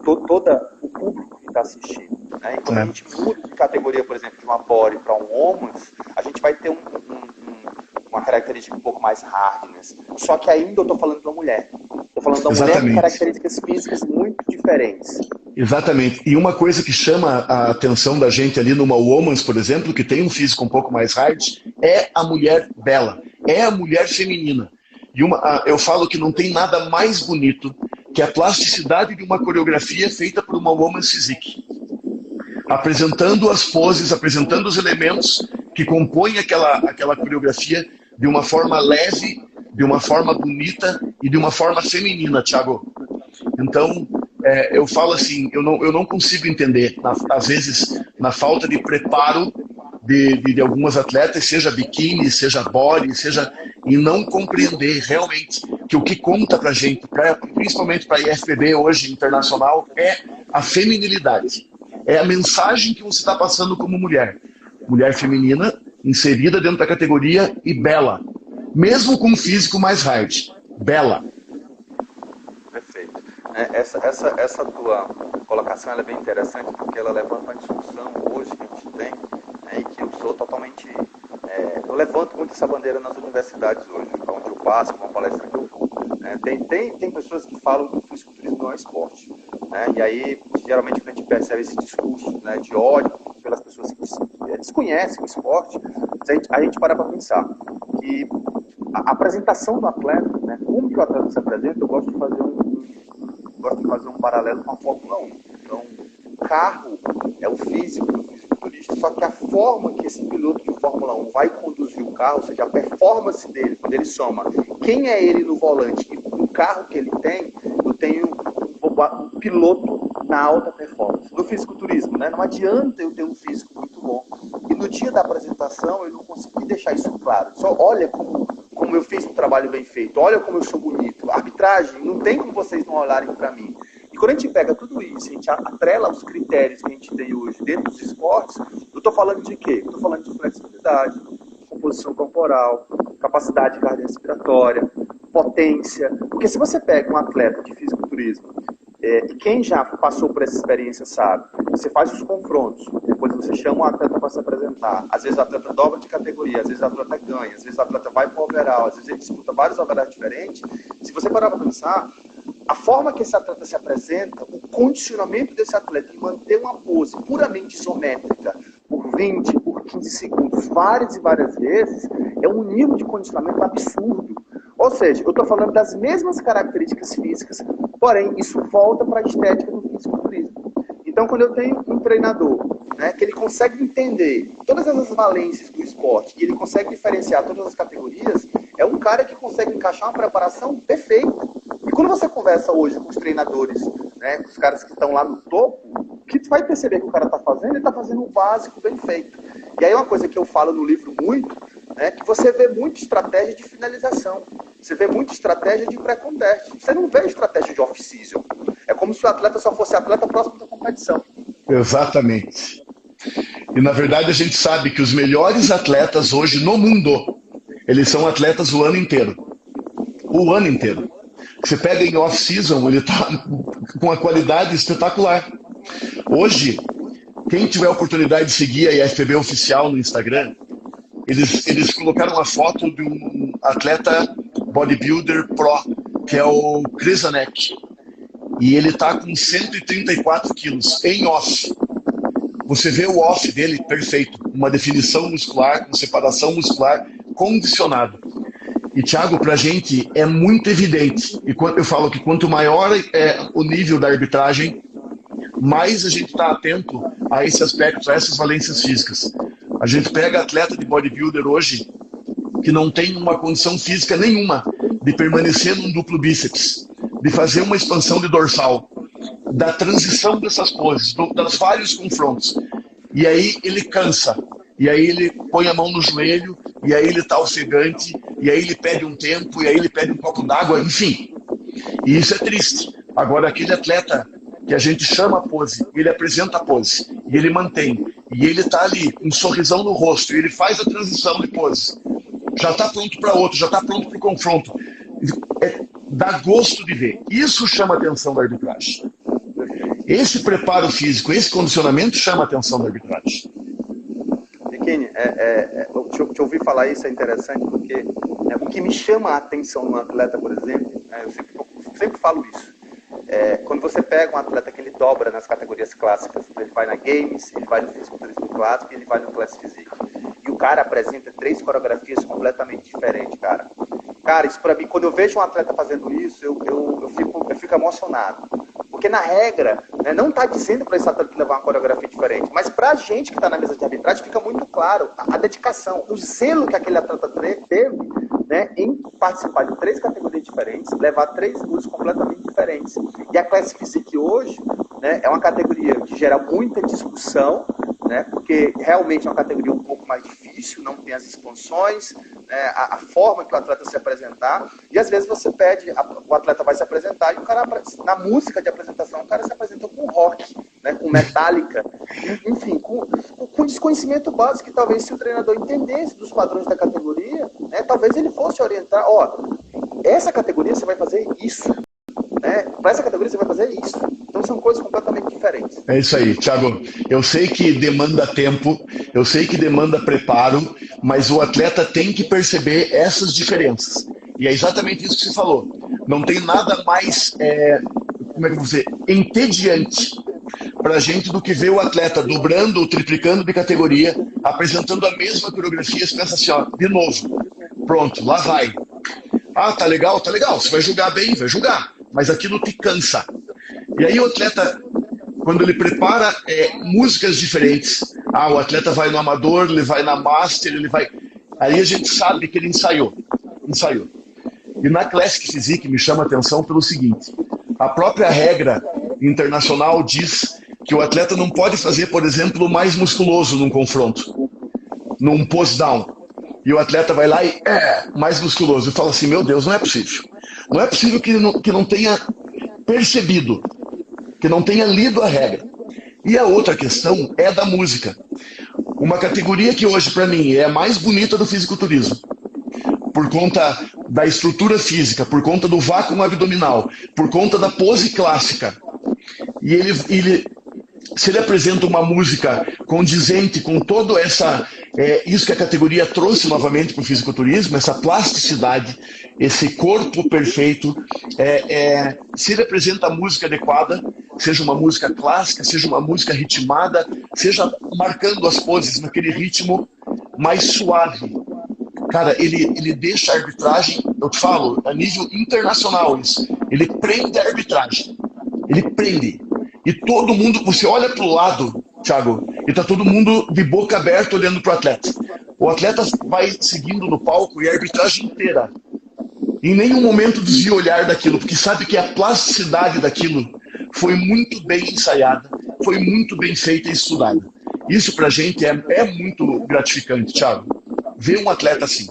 todo o público que está assistindo. Né? E quando a gente muda de categoria, por exemplo, de uma body para um woman's, a gente vai ter uma característica um pouco mais hardness. Só que ainda eu estou falando da mulher. Estou falando da mulher com características físicas muito diferentes. Exatamente. E uma coisa que chama a atenção da gente ali numa woman's, por exemplo, que tem um físico um pouco mais hard, é a mulher bela, é a mulher feminina. E eu falo que não tem nada mais bonito que a plasticidade de uma coreografia feita por uma woman's physique, apresentando as poses, apresentando os elementos que compõem aquela coreografia de uma forma leve, de uma forma bonita e de uma forma feminina, Thiago. Então, eu falo assim, eu não consigo entender, às vezes, na falta de preparo de algumas atletas, seja biquíni, seja body, e não compreender realmente que o que conta pra gente, principalmente para a IFBB hoje internacional, é a feminilidade. É a mensagem que você está passando como mulher. Mulher feminina, inserida dentro da categoria e bela. Mesmo com um físico mais hard. Bela. Perfeito. Essa tua colocação ela é bem interessante, porque ela levanta uma discussão hoje que a gente tem, e que eu sou totalmente... eu levanto muito essa bandeira nas universidades hoje, onde eu passo, com uma palestra que eu vou. Tem pessoas que falam que o fisiculturismo não é esporte. E aí, geralmente, quando a gente percebe esse discurso, de ódio pelas pessoas que desconhecem o esporte, a gente para pensar que a apresentação do atleta, como que o atleta se apresenta, eu gosto de fazer um paralelo com a Fórmula 1. Então, o carro é o físico do fisiculturista, só que a forma que esse piloto de Fórmula 1 vai conduzir o carro, ou seja, a performance dele, quando ele soma quem é ele no volante e o carro que ele tem, eu tenho um piloto na alta performance. No fisiculturismo, não adianta eu ter um físico muito bom e no dia da apresentação eu não consegui deixar isso claro. Só olha como eu fiz um trabalho bem feito, olha como eu sou bonito. A arbitragem, não tem como vocês não olharem para mim. E quando a gente pega tudo isso, a gente atrela os critérios que a gente tem hoje dentro dos esportes, eu estou falando de quê? Eu estou falando de flexibilidade, composição corporal, capacidade cardiorrespiratória, potência. Porque se você pega um atleta de fisiculturismo, e quem já passou por essa experiência sabe, você faz os confrontos, depois você chama o atleta para se apresentar, às vezes o atleta dobra de categoria, às vezes o atleta ganha, às vezes o atleta vai para o overall, às vezes ele disputa vários overalls diferentes. Se você parar para pensar, a forma que esse atleta se apresenta, o condicionamento desse atleta em manter uma pose puramente isométrica por 20, por 15 segundos, várias e várias vezes, é um nível de condicionamento absurdo. Ou seja, eu estou falando das mesmas características físicas, porém, isso volta para a estética do fisiculturismo. Então, quando eu tenho um treinador, que ele consegue entender todas as valências do esporte e ele consegue diferenciar todas as categorias, é um cara que consegue encaixar uma preparação perfeita. E quando você conversa hoje com os treinadores, com os caras que estão lá no topo, o que tu vai perceber que o cara está fazendo? Ele está fazendo o básico bem feito. E aí uma coisa que eu falo no livro muito, que você vê muita estratégia de finalização. Você vê muita estratégia de pré-contest. Você não vê estratégia de off-season. É como se o atleta só fosse atleta próximo da competição. Exatamente. E na verdade a gente sabe que os melhores atletas hoje no mundo, eles são atletas o ano inteiro. O ano inteiro. Você pega em off-season, ele está com uma qualidade espetacular. Hoje, quem tiver a oportunidade de seguir a IFBB Oficial no Instagram, eles colocaram uma foto de um atleta bodybuilder pro, que é o Chris Anek. E ele está com 134 quilos em off. Você vê o off dele perfeito, uma definição muscular, com separação muscular, condicionado. E, Thiago, para a gente é muito evidente. E quando eu falo que quanto maior é o nível da arbitragem, mais a gente está atento a esse aspecto, a essas valências físicas. A gente pega atleta de bodybuilder hoje que não tem uma condição física nenhuma de permanecer num duplo bíceps, de fazer uma expansão de dorsal, da transição dessas poses, dos vários confrontos. E aí ele cansa, e aí ele põe a mão no joelho, e aí ele está ofegante, e aí ele pede um tempo, e aí ele pede um copo d'água, enfim. E isso é triste. Agora, aquele atleta que a gente chama a pose, ele apresenta a pose, e ele mantém, e ele está ali, um sorrisão no rosto, e ele faz a transição de pose. Já está pronto para outro, já está pronto para o confronto. Dá gosto de ver. Isso chama a atenção da arbitragem. Esse preparo físico, esse condicionamento chama a atenção da arbitragem. Biquíni, te ouvir falar isso é interessante, porque o que me chama a atenção no atleta, por exemplo, eu sempre falo isso. Quando você pega um atleta que ele dobra nas categorias clássicas, ele vai na Games, ele vai no fisiculturismo clássico e ele vai no Classic Physique. E o cara apresenta 3 coreografias completamente diferentes, cara. Cara, isso pra mim, quando eu vejo um atleta fazendo isso, eu fico emocionado. Porque na regra, não está dizendo para esse atleta levar uma coreografia diferente, mas para a gente que está na mesa de arbitragem fica muito claro a dedicação, o zelo que aquele atleta teve em participar de 3 categorias diferentes, levar 3 luzes completamente diferentes. E a Classic Physique hoje é uma categoria que gera muita discussão, porque realmente é uma categoria um pouco mais difícil, não tem as expansões, a forma que o atleta se apresentar, e às vezes você pede, o atleta vai se apresentar, e o cara, na música de apresentação, o cara se apresenta com rock, com Metallica, enfim, com desconhecimento básico, que talvez se o treinador entendesse dos padrões da categoria, talvez ele fosse orientar, essa categoria você vai fazer isso, né? Para essa categoria você vai fazer isso. Então são coisas completamente diferentes. É isso aí, Thiago. Eu sei que demanda tempo, eu sei que demanda preparo, mas o atleta tem que perceber essas diferenças. E é exatamente isso que você falou. Não tem nada mais, como é que eu vou dizer, entediante para a gente do que ver o atleta dobrando ou triplicando de categoria, apresentando a mesma coreografia, você pensa assim, ó, de novo, pronto, lá vai. Ah, tá legal, você vai jogar bem, vai jogar, mas aquilo te cansa. E aí o atleta, quando ele prepara músicas diferentes, o atleta vai no amador, ele vai na master, ele vai... Aí a gente sabe que ele ensaiou. E na Classic Physique me chama a atenção pelo seguinte, a própria regra internacional diz que o atleta não pode fazer, por exemplo, o mais musculoso num confronto, num post-down. E o atleta vai lá e mais musculoso. Eu falo assim, meu Deus, não é possível. Não é possível que não tenha percebido, que não tenha lido a regra. E a outra questão é da música. Uma categoria que hoje, para mim, é a mais bonita do fisiculturismo, por conta da estrutura física, por conta do vácuo abdominal, por conta da pose clássica. E se ele apresenta uma música condizente com todo isso que a categoria trouxe novamente para o fisiculturismo, essa plasticidade, esse corpo perfeito, se ele apresenta a música adequada, seja uma música clássica, seja uma música ritmada, seja marcando as poses naquele ritmo mais suave. Cara, ele deixa a arbitragem, eu te falo, a nível internacional isso, ele prende a arbitragem, ele prende. E todo mundo, você olha para o lado, Thiago, e tá todo mundo de boca aberta olhando para o atleta. O atleta vai seguindo no palco e a arbitragem inteira. Em nenhum momento desvia o olhar daquilo, porque sabe que a plasticidade daquilo foi muito bem ensaiada, foi muito bem feita e estudada. Isso pra gente é muito gratificante, Thiago. Ver um atleta assim.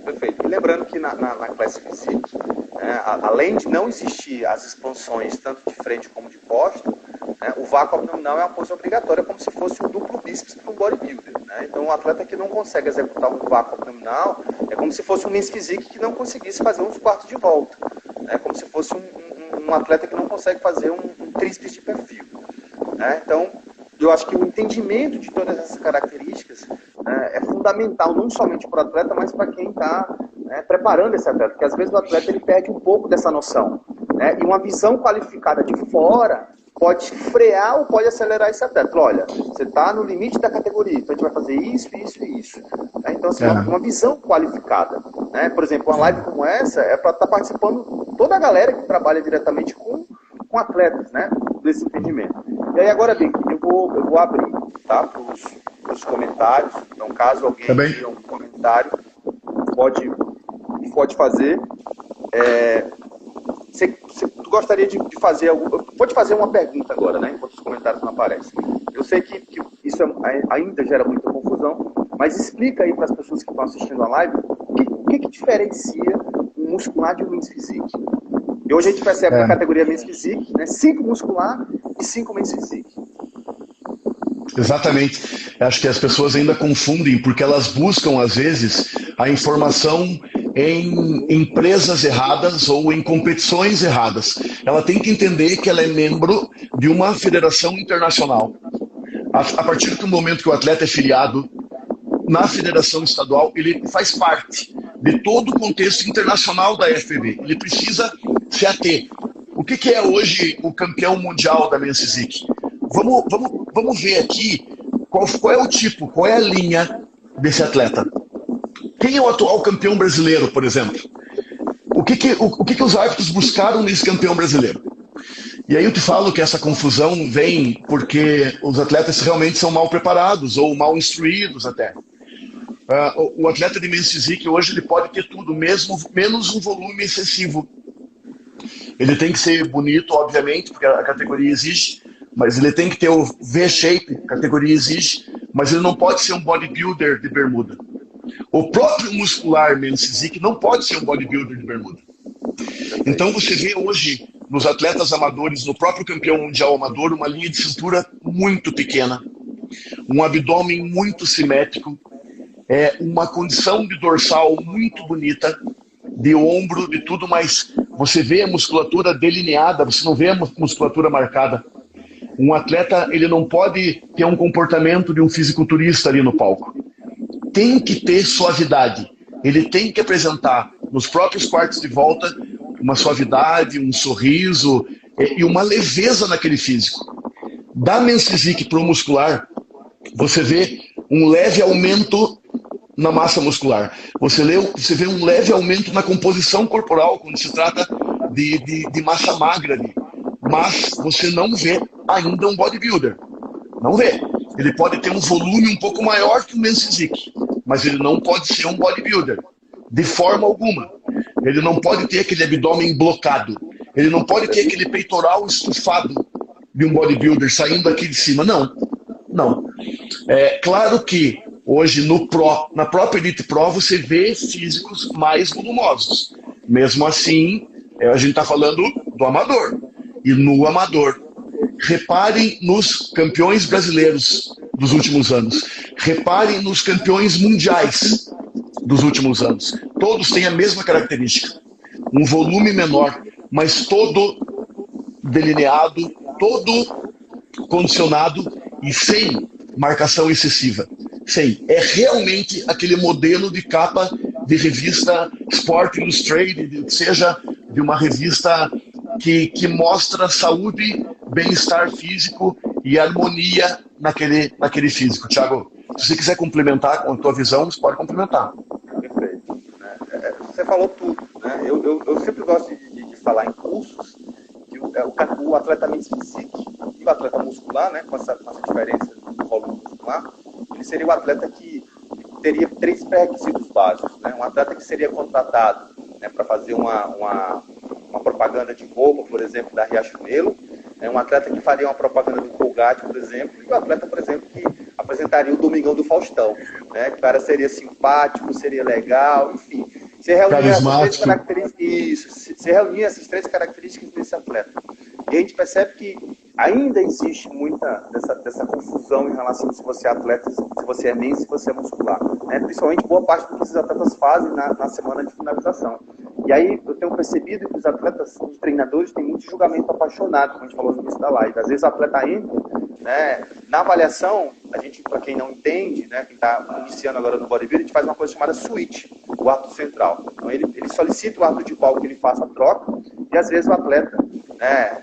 Perfeito. E lembrando que na Classic Physique, além de não existir as expansões tanto de frente como de costa, o vácuo abdominal é uma pose obrigatória, como se fosse um duplo bíceps para um bodybuilder. Então, um atleta que não consegue executar um vácuo abdominal é como se fosse um men's physique que não conseguisse fazer uns quartos de volta. É como se fosse um atleta que não consegue fazer um tríceps de perfil. Então, eu acho que o entendimento de todas essas características é fundamental, não somente para o atleta, mas para quem está preparando esse atleta, porque às vezes o atleta ele perde um pouco dessa noção. E uma visão qualificada de fora pode frear ou pode acelerar esse atleta. Olha, você está no limite da categoria, então a gente vai fazer isso, isso e isso. Então, assim, uma visão qualificada. Por exemplo, uma live como essa é para estar participando toda a galera que trabalha diretamente com atletas, desse entendimento. E aí agora, bem, eu vou abrir, tá, para os comentários. Então, caso alguém tenha um comentário, pode fazer. Tu gostaria de fazer algo? Pode fazer uma pergunta agora, enquanto os comentários não aparecem. Eu sei que isso ainda gera muita confusão, mas explica aí para as pessoas que estão assistindo a live o que diferencia um muscular de um men's physique. E hoje a gente percebe a categoria men's physique, 5 muscular e 5 men's physique. Exatamente. Acho que as pessoas ainda confundem, porque elas buscam, às vezes, a informação em empresas erradas ou em competições erradas. Ela tem que entender que ela é membro de uma federação internacional. A partir do momento que o atleta é filiado na federação estadual, ele faz parte de todo o contexto internacional da FPB. Ele precisa se ater. O que é hoje o campeão mundial da Men's Physique? Vamos ver aqui qual é o tipo, qual é a linha desse atleta. Quem é o atual campeão brasileiro, por exemplo? O que os árbitros buscaram nesse campeão brasileiro? E aí eu te falo que essa confusão vem porque os atletas realmente são mal preparados ou mal instruídos até. O atleta de Men's Physique hoje ele pode ter tudo, menos um volume excessivo. Ele tem que ser bonito, obviamente, porque a categoria exige, mas ele tem que ter o V-shape, a categoria exige, mas ele não pode ser um bodybuilder de bermuda. O próprio muscular Men's Physique não pode ser um bodybuilder de bermuda. Então você vê hoje nos atletas amadores, no próprio campeão mundial amador, uma linha de cintura muito pequena, um abdômen muito simétrico, uma condição de dorsal muito bonita, de ombro, de tudo, mas você vê a musculatura delineada, você não vê a musculatura marcada. Um atleta, ele não pode ter um comportamento de um fisiculturista ali no palco. Tem que ter suavidade. Ele tem que apresentar nos próprios quartos de volta uma suavidade, um sorriso e uma leveza naquele físico. Da men's physique para o muscular, você vê um leve aumento na massa muscular. Você vê um leve aumento na composição corporal quando se trata de massa magra ali. Mas você não vê ainda um bodybuilder. Não vê. Ele pode ter um volume um pouco maior que o men's physique, mas ele não pode ser um bodybuilder. De forma alguma. Ele não pode ter aquele abdômen blocado. Ele não pode ter aquele peitoral estufado de um bodybuilder saindo aqui de cima. Não. Não. É claro que hoje na própria Elite Pro você vê físicos mais volumosos. Mesmo assim, a gente está falando do amador. E no amador, reparem nos campeões brasileiros dos últimos anos. Reparem nos campeões mundiais dos últimos anos. Todos têm a mesma característica. Um volume menor, mas todo delineado, todo condicionado e sem marcação excessiva. Sem. É realmente aquele modelo de capa de revista Sport Illustrated, seja de uma revista que mostra saúde, bem-estar físico e harmonia naquele físico. Thiago, se você quiser complementar com a tua visão, você pode complementar. Perfeito. Você falou tudo. Né? Eu sempre gosto de falar em cursos que o atleta men's physique e o atleta muscular, né, com essa diferença do volume muscular, ele seria o atleta que teria 3 pré-requisitos básicos. Né? Um atleta que seria contratado, né, para fazer uma propaganda de roupa, por exemplo, da Riachuelo, um atleta que faria uma propaganda do Colgate, por exemplo, e o atleta, por exemplo, que apresentaria o Domingão do Faustão. Né? Que o cara seria simpático, seria legal, enfim. Você reunir essas 3 características desse atleta. E a gente percebe que ainda existe muita dessa confusão em relação a se você é atleta, se você é men's, se você é muscular. Né? Principalmente boa parte do que os atletas fazem na semana de finalização. E aí eu tenho percebido que os atletas, os treinadores, têm muito julgamento apaixonado, como a gente falou no início da live. Às vezes o atleta entra, né, na avaliação, a gente, para quem não entende, né, quem está iniciando agora no bodybuilding, a gente faz uma coisa chamada switch, o ato central. Então ele solicita o ato de palco que ele faça a troca, e às vezes o atleta, né,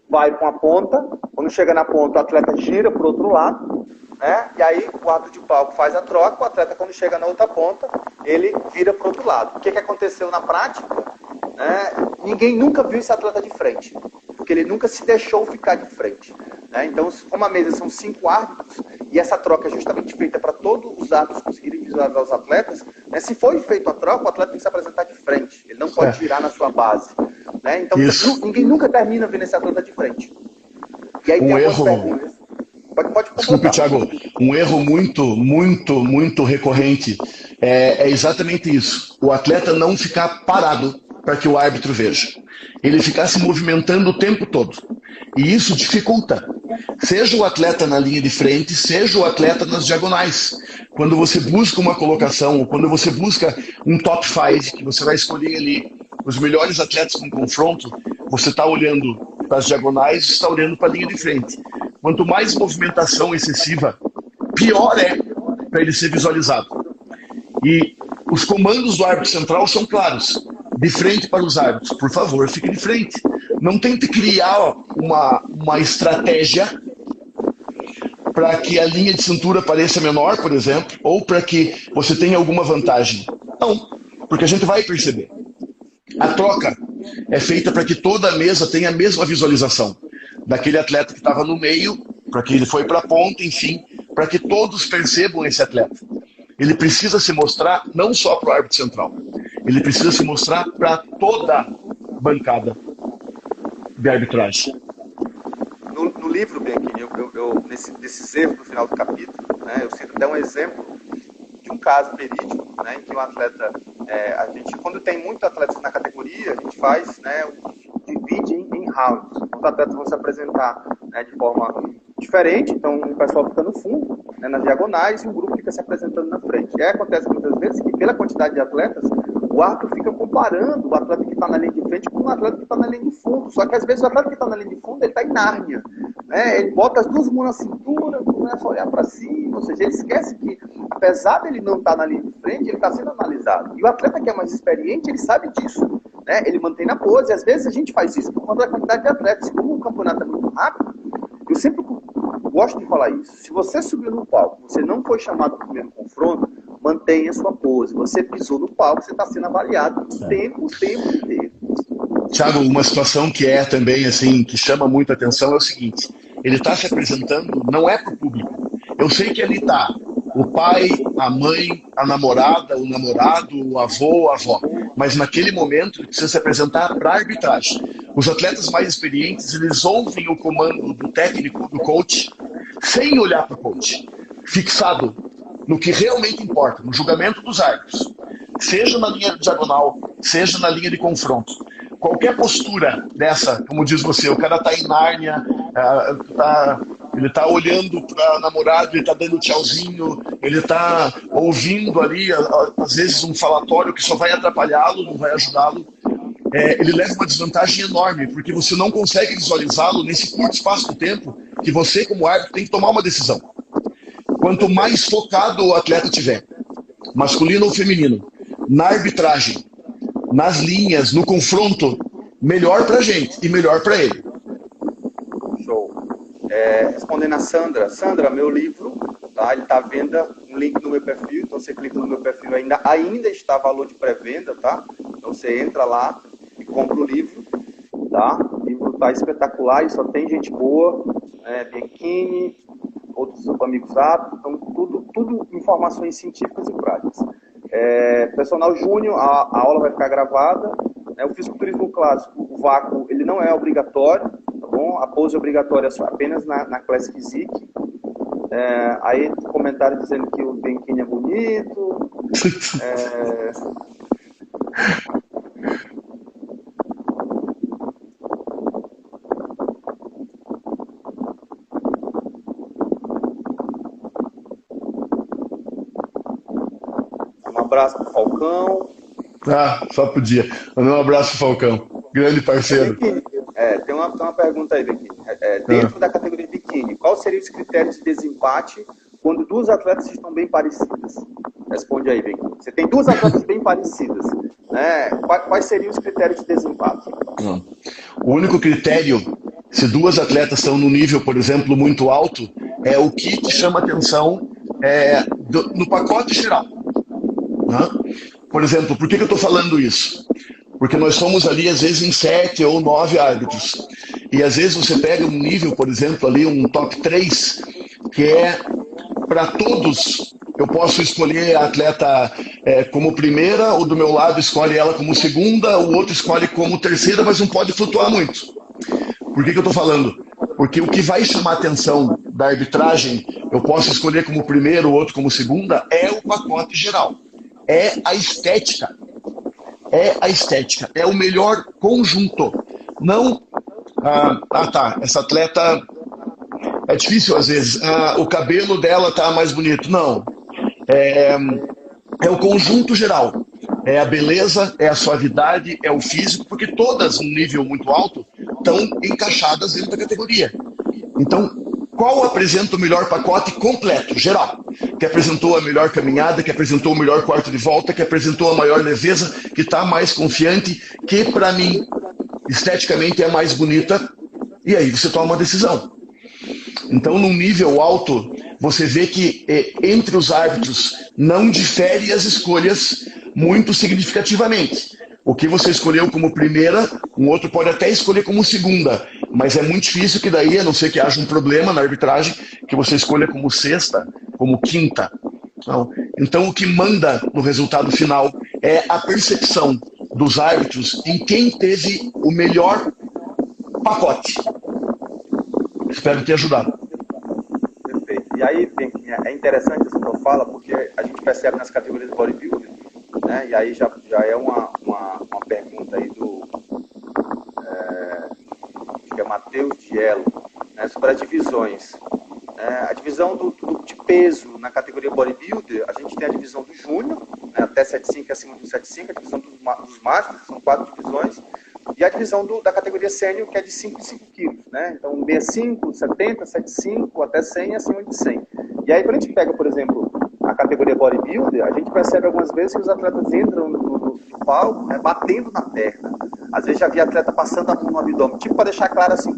vai com a ponta, quando chega na ponta o atleta gira para o outro lado, né? E aí o ato de palco faz a troca, o atleta quando chega na outra ponta, ele vira para o outro lado. O que aconteceu na prática? Ninguém nunca viu esse atleta de frente, porque ele nunca se deixou ficar de frente. Né? Então, como a mesa são 5 árbitros, e essa troca é justamente feita para todos os árbitros conseguirem visualizar os atletas, né? Se for feita a troca, o atleta tem que se apresentar de frente, ele não pode virar na sua base. Né? Então, ninguém nunca termina vendo esse atleta de frente. E aí tem algumas perguntas. Pode Desculpe, Thiago, um erro muito recorrente é exatamente isso. O atleta não ficar parado para que o árbitro veja. Ele ficar se movimentando o tempo todo. E isso dificulta. Seja o atleta na linha de frente, seja o atleta nas diagonais. Quando você busca uma colocação, quando você busca um top 5, que você vai escolher ali os melhores atletas com confronto, você está olhando para as diagonais e está olhando para a linha de frente. Quanto mais movimentação excessiva, pior é para ele ser visualizado. E os comandos do árbitro central são claros. De frente para os árbitros, por favor, fique de frente. Não tente criar uma estratégia para que a linha de cintura pareça menor, por exemplo, ou para que você tenha alguma vantagem. Não, porque a gente vai perceber. A troca é feita para que toda a mesa tenha a mesma visualização. Daquele atleta que estava no meio, para que ele foi para a ponta, enfim, para que todos percebam esse atleta. Ele precisa se mostrar não só para o árbitro central, ele precisa se mostrar para toda a bancada de arbitragem. No livro, Bianchini, nesses erros no final do capítulo, né, eu cito até um exemplo de um caso verídico, né, em que um atleta, a gente, quando tem muitos atletas na categoria, a gente faz, né, divide em rounds. Os atletas vão se apresentar, né, de forma diferente, então o pessoal fica no fundo, né, nas diagonais, e o grupo fica se apresentando na frente. E aí acontece muitas vezes que, pela quantidade de atletas, o árbitro fica comparando o atleta que está na linha de frente com o atleta que está na linha de fundo. Só que às vezes o atleta que está na linha de fundo, ele está em Nárnia, né? Ele bota as duas mãos na cintura, começa a olhar para cima, ou seja, ele esquece que, apesar dele não estar na linha de frente, ele está sendo analisado. E o atleta que é mais experiente, ele sabe disso, né? Ele mantém na pose. E às vezes a gente faz isso por conta da quantidade de atletas. Como o campeonato é muito rápido, eu sempre gosto de falar isso. Se você subiu no palco, você não foi chamado para o primeiro confronto, mantenha sua pose. Você pisou no palco, você está sendo avaliado o tempo inteiro. Thiago, uma situação que é também assim, que chama muita atenção é o seguinte: ele está se apresentando, não é para o público. Eu sei que ali está o pai, a mãe, a namorada, o namorado, o avô, a avó, mas naquele momento ele precisa se apresentar para a arbitragem. Os atletas mais experientes, eles ouvem o comando do técnico, do coach, sem olhar para o coach, fixado no que realmente importa, no julgamento dos árbitros, seja na linha diagonal, seja na linha de confronto. Qualquer postura dessa, como diz você, o cara está em Nárnia, ele está olhando para a namorada, ele está dando tchauzinho, ele está ouvindo ali, às vezes, um falatório que só vai atrapalhá-lo, não vai ajudá-lo. Ele leva uma desvantagem enorme, porque você não consegue visualizá-lo nesse curto espaço de tempo que você, como árbitro, tem que tomar uma decisão. Quanto mais focado o atleta tiver, masculino ou feminino, na arbitragem, nas linhas, no confronto, melhor pra gente e melhor pra ele. Show. Respondendo a Sandra. Sandra, meu livro, tá? Ele tá à venda, um link no meu perfil, então você clica no meu perfil, ainda está valor de pré-venda, tá? Então você entra lá e compra o livro, tá? O livro tá espetacular e só tem gente boa, Bianchini, outros amigos árbitros, então tudo informações científicas e práticas. Personal Júnior, a aula vai ficar gravada. O fisiculturismo clássico, o vácuo, ele não é obrigatório, tá bom? A pose é obrigatória apenas na Classic Zik. Aí comentário dizendo que o Bianchini é bonito. Um abraço pro Falcão. Só podia. Mandar um abraço pro Falcão. Grande parceiro. Tem uma pergunta aí, Bianchini. Dentro da categoria biquíni, quais seriam os critérios de desempate quando duas atletas estão bem parecidas? Responde aí, Bianchini. Você tem duas atletas bem parecidas, né? Quais seriam os critérios de desempate? Não. O único critério, se duas atletas estão no nível, por exemplo, muito alto, é o que te chama atenção no pacote geral. Né? Por exemplo, por que eu estou falando isso? Porque nós somos ali, às vezes, em 7 ou 9 árbitros. E às vezes você pega um nível, por exemplo, ali um top 3, que é para todos. Eu posso escolher a atleta como primeira, ou do meu lado escolhe ela como segunda, o outro escolhe como terceira, mas não pode flutuar muito. Por que eu estou falando? Porque o que vai chamar a atenção da arbitragem, eu posso escolher como primeiro, o outro como segunda, é o pacote geral. É a estética. É o melhor conjunto. Não, essa atleta é difícil às vezes, o cabelo dela tá mais bonito. Não. É o conjunto geral. É a beleza, é a suavidade, é o físico, porque todas, num nível muito alto, estão encaixadas dentro da categoria. Então, qual apresenta o melhor pacote completo, geral? Que apresentou a melhor caminhada, que apresentou o melhor quarto de volta, que apresentou a maior leveza, que está mais confiante, que para mim, esteticamente é mais bonita, e aí você toma uma decisão. Então, num nível alto, você vê que entre os árbitros não difere as escolhas muito significativamente. O que você escolheu como primeira, um outro pode até escolher como segunda, mas é muito difícil que daí, a não ser que haja um problema na arbitragem, que você escolha como sexta, como quinta. Não. Então, o que manda no resultado final é a percepção dos árbitros em quem teve o melhor pacote. Espero ter ajudado. Perfeito. E aí, é interessante essa tua fala, porque a gente percebe nas categorias de bodybuilding, né? E aí já é uma pergunta aí do acho que é Matheus Diello, né, sobre as divisões. A divisão de peso na categoria bodybuilder, a gente tem a divisão do júnior, né, até 75 e acima do 75, a divisão do dos masters, são 4 divisões, e a divisão da categoria sênior, que é de 5 em 5 quilos, né? Então, 65, 70, 75, até 100 e acima de 100. E aí, quando a gente pega, por exemplo, a categoria bodybuilder, a gente percebe algumas vezes que os atletas entram no palco, né, batendo na perna. Às vezes já vi atleta passando a mão no abdômen, tipo para deixar claro assim,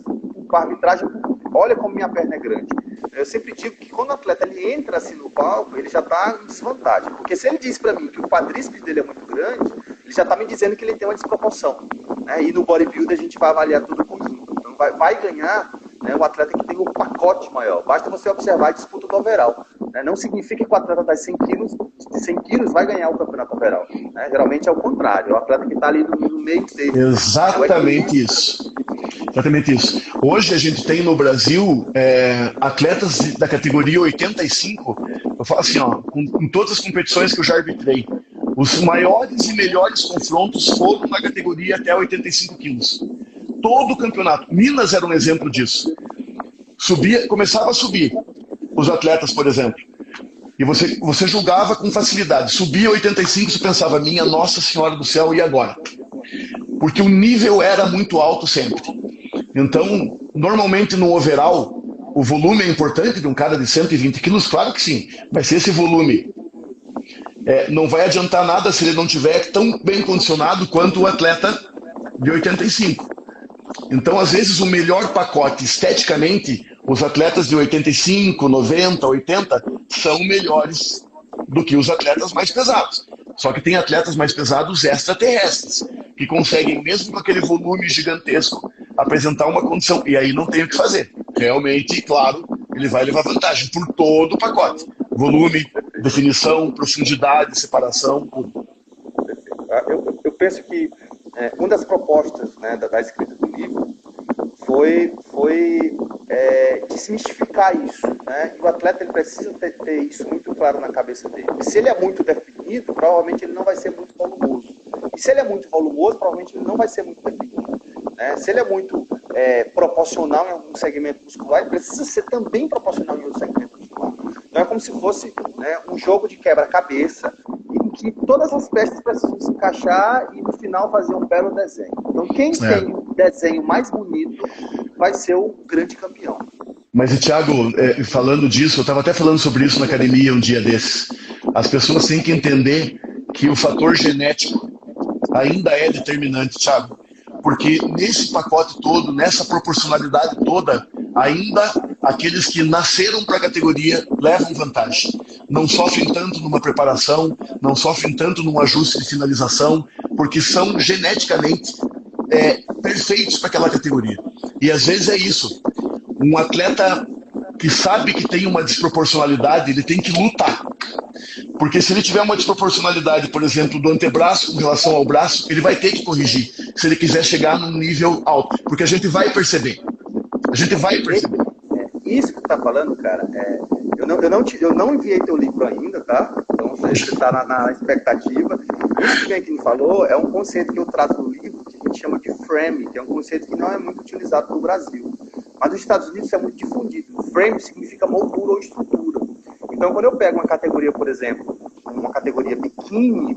para a arbitragem, olha como minha perna é grande. Eu sempre digo que quando o atleta ele entra assim no palco, ele já está em desvantagem. Porque se ele diz para mim que o quadríceps dele é muito grande, ele já está me dizendo que ele tem uma desproporção. Né? E no bodybuilder a gente vai avaliar tudo conjunto. Então vai ganhar, né, o atleta que tem um pacote maior. Basta você observar a disputa do overall. Né? Não significa que o atleta das 100 quilos vai ganhar o campeonato overall. Né? Geralmente é o contrário. É o atleta que está ali no meio dele. Exatamente isso. Exatamente isso. Hoje a gente tem no Brasil atletas da categoria 85, eu falo assim, ó, em todas as competições que eu já arbitrei, os maiores e melhores confrontos foram na categoria até 85 quilos. Todo o campeonato. Minas era um exemplo disso. Começava a subir os atletas, por exemplo, e você julgava com facilidade. Subia 85, você pensava, minha Nossa Senhora do Céu, e agora? Porque o nível era muito alto sempre. Então, normalmente no overall, o volume é importante de um cara de 120 quilos? Claro que sim, vai ser esse volume. Não vai adiantar nada se ele não tiver tão bem condicionado quanto o atleta de 85. Então, às vezes, o melhor pacote esteticamente, os atletas de 85, 90, 80, são melhores do que os atletas mais pesados. Só que tem atletas mais pesados extraterrestres, que conseguem, mesmo com aquele volume gigantesco, apresentar uma condição. E aí não tem o que fazer. Realmente, claro, ele vai levar vantagem por todo o pacote. Volume, definição, profundidade, separação, tudo. Eu penso que uma das propostas, né, da escrita do livro foi desmistificar isso, né? E o atleta ele precisa ter isso muito claro na cabeça dele. E se ele é muito definido, provavelmente ele não vai ser muito volumoso. E se ele é muito volumoso, provavelmente ele não vai ser muito definido. Né? Se ele é muito proporcional em algum segmento muscular, ele precisa ser também proporcional em outro segmento muscular. Então é como se fosse, né, um jogo de quebra-cabeça em que todas as peças precisam se encaixar e no final fazer um belo desenho. Então quem tem o desenho mais bonito vai ser o grande campeão. Mas, Thiago, falando disso, eu estava até falando sobre isso na academia um dia desses. As pessoas têm que entender que o fator genético ainda é determinante, Thiago. Porque nesse pacote todo, nessa proporcionalidade toda, ainda aqueles que nasceram para a categoria levam vantagem. Não sofrem tanto numa preparação, não sofrem tanto num ajuste de finalização, porque são geneticamente perfeitos para aquela categoria. E às vezes é isso. Um atleta que sabe que tem uma desproporcionalidade, ele tem que lutar. Porque se ele tiver uma desproporcionalidade, por exemplo, do antebraço com relação ao braço, ele vai ter que corrigir, se ele quiser chegar num nível alto. Porque a gente vai perceber. A gente vai perceber. Isso que tu tá falando, cara, eu não enviei teu livro ainda, tá? Então você está na expectativa. Isso que a gente falou é um conceito que eu trato no livro, que a gente chama de frame, que é um conceito que não é muito utilizado no Brasil. Mas nos Estados Unidos é muito difundido. Frame significa moldura ou estrutura. Então, quando eu pego uma categoria, por exemplo, uma categoria biquíni,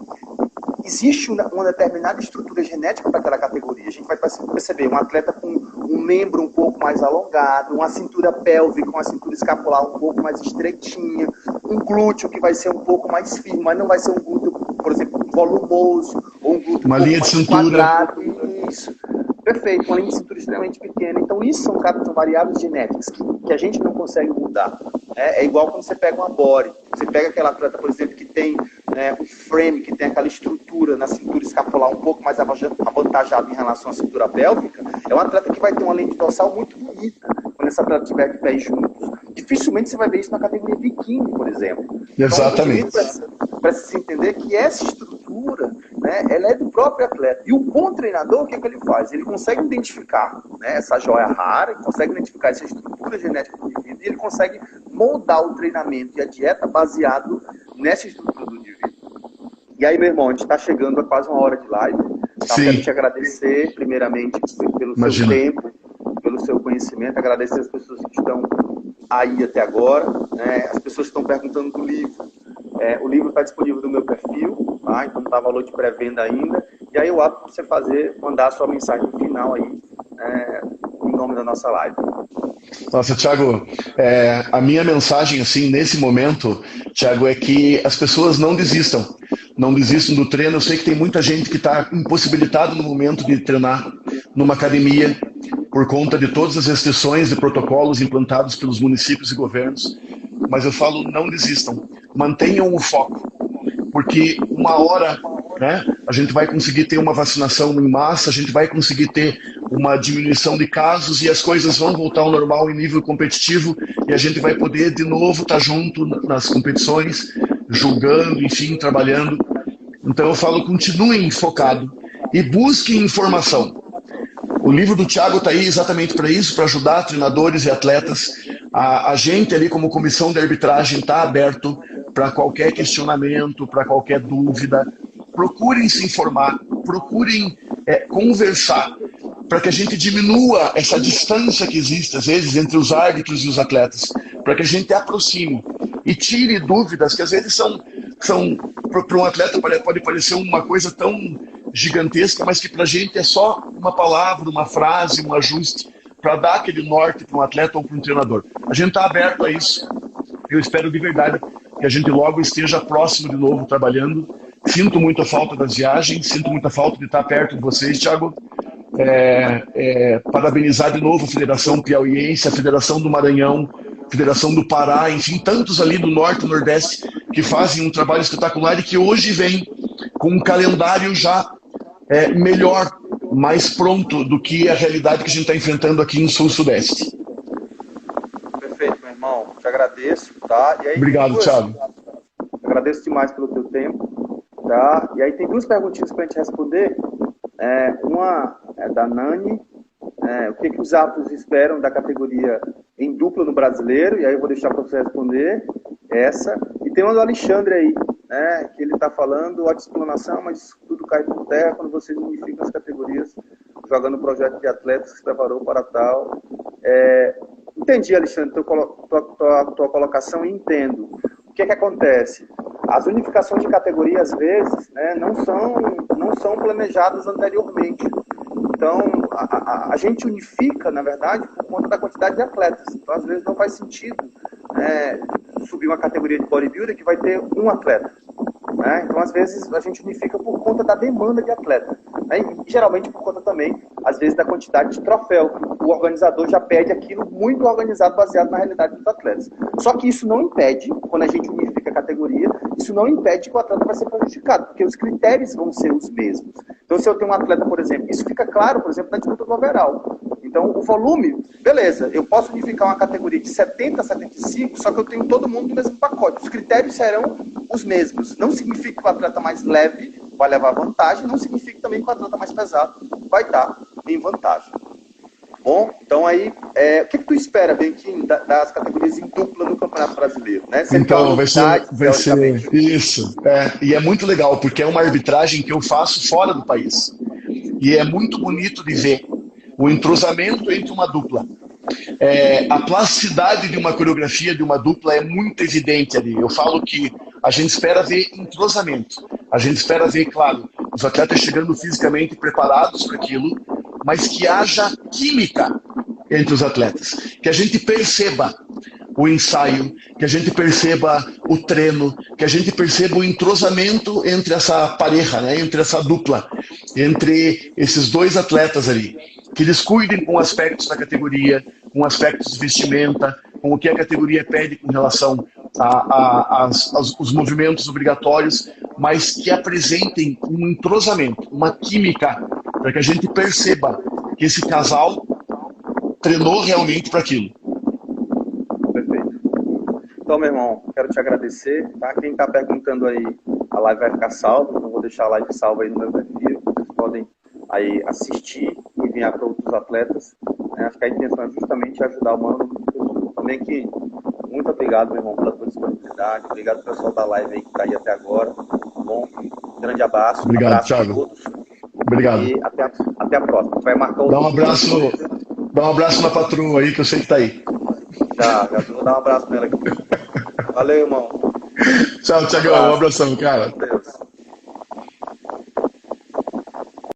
existe uma determinada estrutura genética para aquela categoria. A gente vai perceber um atleta com um membro um pouco mais alongado, uma cintura pélvica, uma cintura escapular um pouco mais estreitinha, um glúteo que vai ser um pouco mais firme, mas não vai ser um glúteo, por exemplo, volumoso, ou um glúteo uma linha de cintura quadrado. Isso. Perfeito, uma linha de cintura extremamente pequena. Então, isso são variáveis genéticas que a gente não consegue mudar. É igual quando você pega uma body. Você pega aquela atleta, por exemplo, que tem um frame, que tem aquela estrutura na cintura escapular um pouco mais avantajada em relação à cintura pélvica. É um atleta que vai ter uma lente dorsal muito bonita quando esse atleta tiver de pés juntos. Dificilmente você vai ver isso na categoria biquíni, por exemplo. Exatamente. Então, precisa se entender que essa estrutura, né, ela é do próprio atleta. E o bom treinador, o que ele faz? Ele consegue identificar, né, essa joia rara, ele consegue identificar essa estrutura genética do indivíduo e ele consegue moldar o treinamento e a dieta baseado nessa estrutura do indivíduo. E aí, meu irmão, a gente está chegando a quase uma hora de live. Então, quero te agradecer, primeiramente, pelo seu tempo, pelo seu conhecimento, agradecer as pessoas que estão aí até agora, né? As pessoas que estão perguntando do livro. O livro está disponível no meu perfil, tá? Então não está valor de pré-venda ainda. E aí eu opto por você mandar a sua mensagem final aí, em nome da nossa live. Nossa, Thiago, a minha mensagem, assim, nesse momento, Thiago, é que as pessoas não desistam. Não desistam do treino. Eu sei que tem muita gente que está impossibilitada no momento de treinar numa academia por conta de todas as restrições e protocolos implantados pelos municípios e governos. Mas eu falo, não desistam. Mantenham o foco. Porque uma hora, né, a gente vai conseguir ter uma vacinação em massa, a gente vai conseguir ter uma diminuição de casos e as coisas vão voltar ao normal em nível competitivo e a gente vai poder de novo estar junto nas competições, julgando, enfim, trabalhando. Então eu falo, continuem focados e busquem informação. O livro do Thiago está aí exatamente para isso, para ajudar treinadores e atletas. A gente ali como comissão de arbitragem está aberto para qualquer questionamento, para qualquer dúvida. Procurem se informar, procurem conversar, para que a gente diminua essa distância que existe, às vezes, entre os árbitros e os atletas, para que a gente aproxime e tire dúvidas que, às vezes, são para um atleta pode parecer uma coisa tão gigantesca, mas que para a gente é só uma palavra, uma frase, um ajuste, para dar aquele norte para um atleta ou para um treinador. A gente está aberto a isso. Eu espero de verdade que a gente logo esteja próximo de novo trabalhando. Sinto muita falta das viagens, sinto muita falta de estar perto de vocês, Thiago. Parabenizar de novo a Federação Piauiense, a Federação do Maranhão, a Federação do Pará, enfim, tantos ali do Norte e Nordeste que fazem um trabalho espetacular e que hoje vem com um calendário já melhor, mais pronto do que a realidade que a gente está enfrentando aqui no Sul-Sudeste. Perfeito, meu irmão. Te agradeço, tá? E aí, obrigado, Thiago. Agradeço demais pelo teu tempo, tá? E aí tem duas perguntinhas para a gente responder. Uma é da Nani. O que os árbitros esperam da categoria em dupla no brasileiro? E aí eu vou deixar para você responder essa. E tem uma do Alexandre aí, né, que ele está falando, ótima explanação, mas tudo cai por terra quando vocês unificam as categorias, jogando o projeto de atletas que se preparou para tal. Entendi, Alexandre, tua colocação e entendo. O que acontece? As unificações de categoria, às vezes, né, não são planejadas anteriormente. Então, a gente unifica, na verdade, por conta da quantidade de atletas. Então, às vezes, não faz sentido subir uma categoria de bodybuilder que vai ter um atleta. Né? Então, às vezes, a gente unifica por conta da demanda de atleta. Né? E, geralmente, por conta também, às vezes, da quantidade de troféu. O organizador já pede aquilo muito organizado, baseado na realidade dos atletas. Só que isso não impede, quando a gente unifica a categoria, isso não impede que o atleta vai ser prejudicado, porque os critérios vão ser os mesmos. Então, se eu tenho um atleta, por exemplo, isso fica claro, por exemplo, na disputa do overall. Então, o volume, beleza, eu posso unificar uma categoria de 70 a 75, só que eu tenho todo mundo no mesmo pacote. Os critérios serão os mesmos. Não significa que o atleta mais leve vai levar vantagem, não significa também que o atleta mais pesado vai estar em vantagem. Bom, então aí, o que tu espera, Benquim, das categorias em dupla no Campeonato Brasileiro? Né? Então, vai ser isso. E é muito legal, porque é uma arbitragem que eu faço fora do país. E é muito bonito de ver o entrosamento entre uma dupla. A plasticidade de uma coreografia de uma dupla é muito evidente ali. Eu falo que a gente espera ver entrosamento. A gente espera ver, claro, os atletas chegando fisicamente preparados para aquilo, mas que haja química entre os atletas. Que a gente perceba o ensaio, que a gente perceba o treino, que a gente perceba o entrosamento entre essa pareja, né, entre essa dupla, entre esses dois atletas ali. Que eles cuidem com aspectos da categoria, com aspectos de vestimenta, com o que a categoria pede com relação aos movimentos obrigatórios, mas que apresentem um entrosamento, uma química, para que a gente perceba que esse casal treinou realmente para aquilo. Perfeito. Então, meu irmão, quero te agradecer. Tá? Quem está perguntando aí, a live vai ficar salva, então vou deixar a live salva aí no meu perfil, vocês podem aí assistir e enviar para outros atletas. Né? Acho que a intenção é justamente ajudar o mano. Também que muito obrigado, meu irmão, pela tua disponibilidade. Obrigado, pessoal da live aí que está aí até agora. Tá bom? Grande abraço. Obrigado, Thiago. Obrigado. E até a próxima. Vai marcar Dá um abraço na patroa aí, que eu sei que tá aí. Já vou dar um abraço nela aqui. Valeu, irmão. Tchau, Thiagão. Um abração, cara.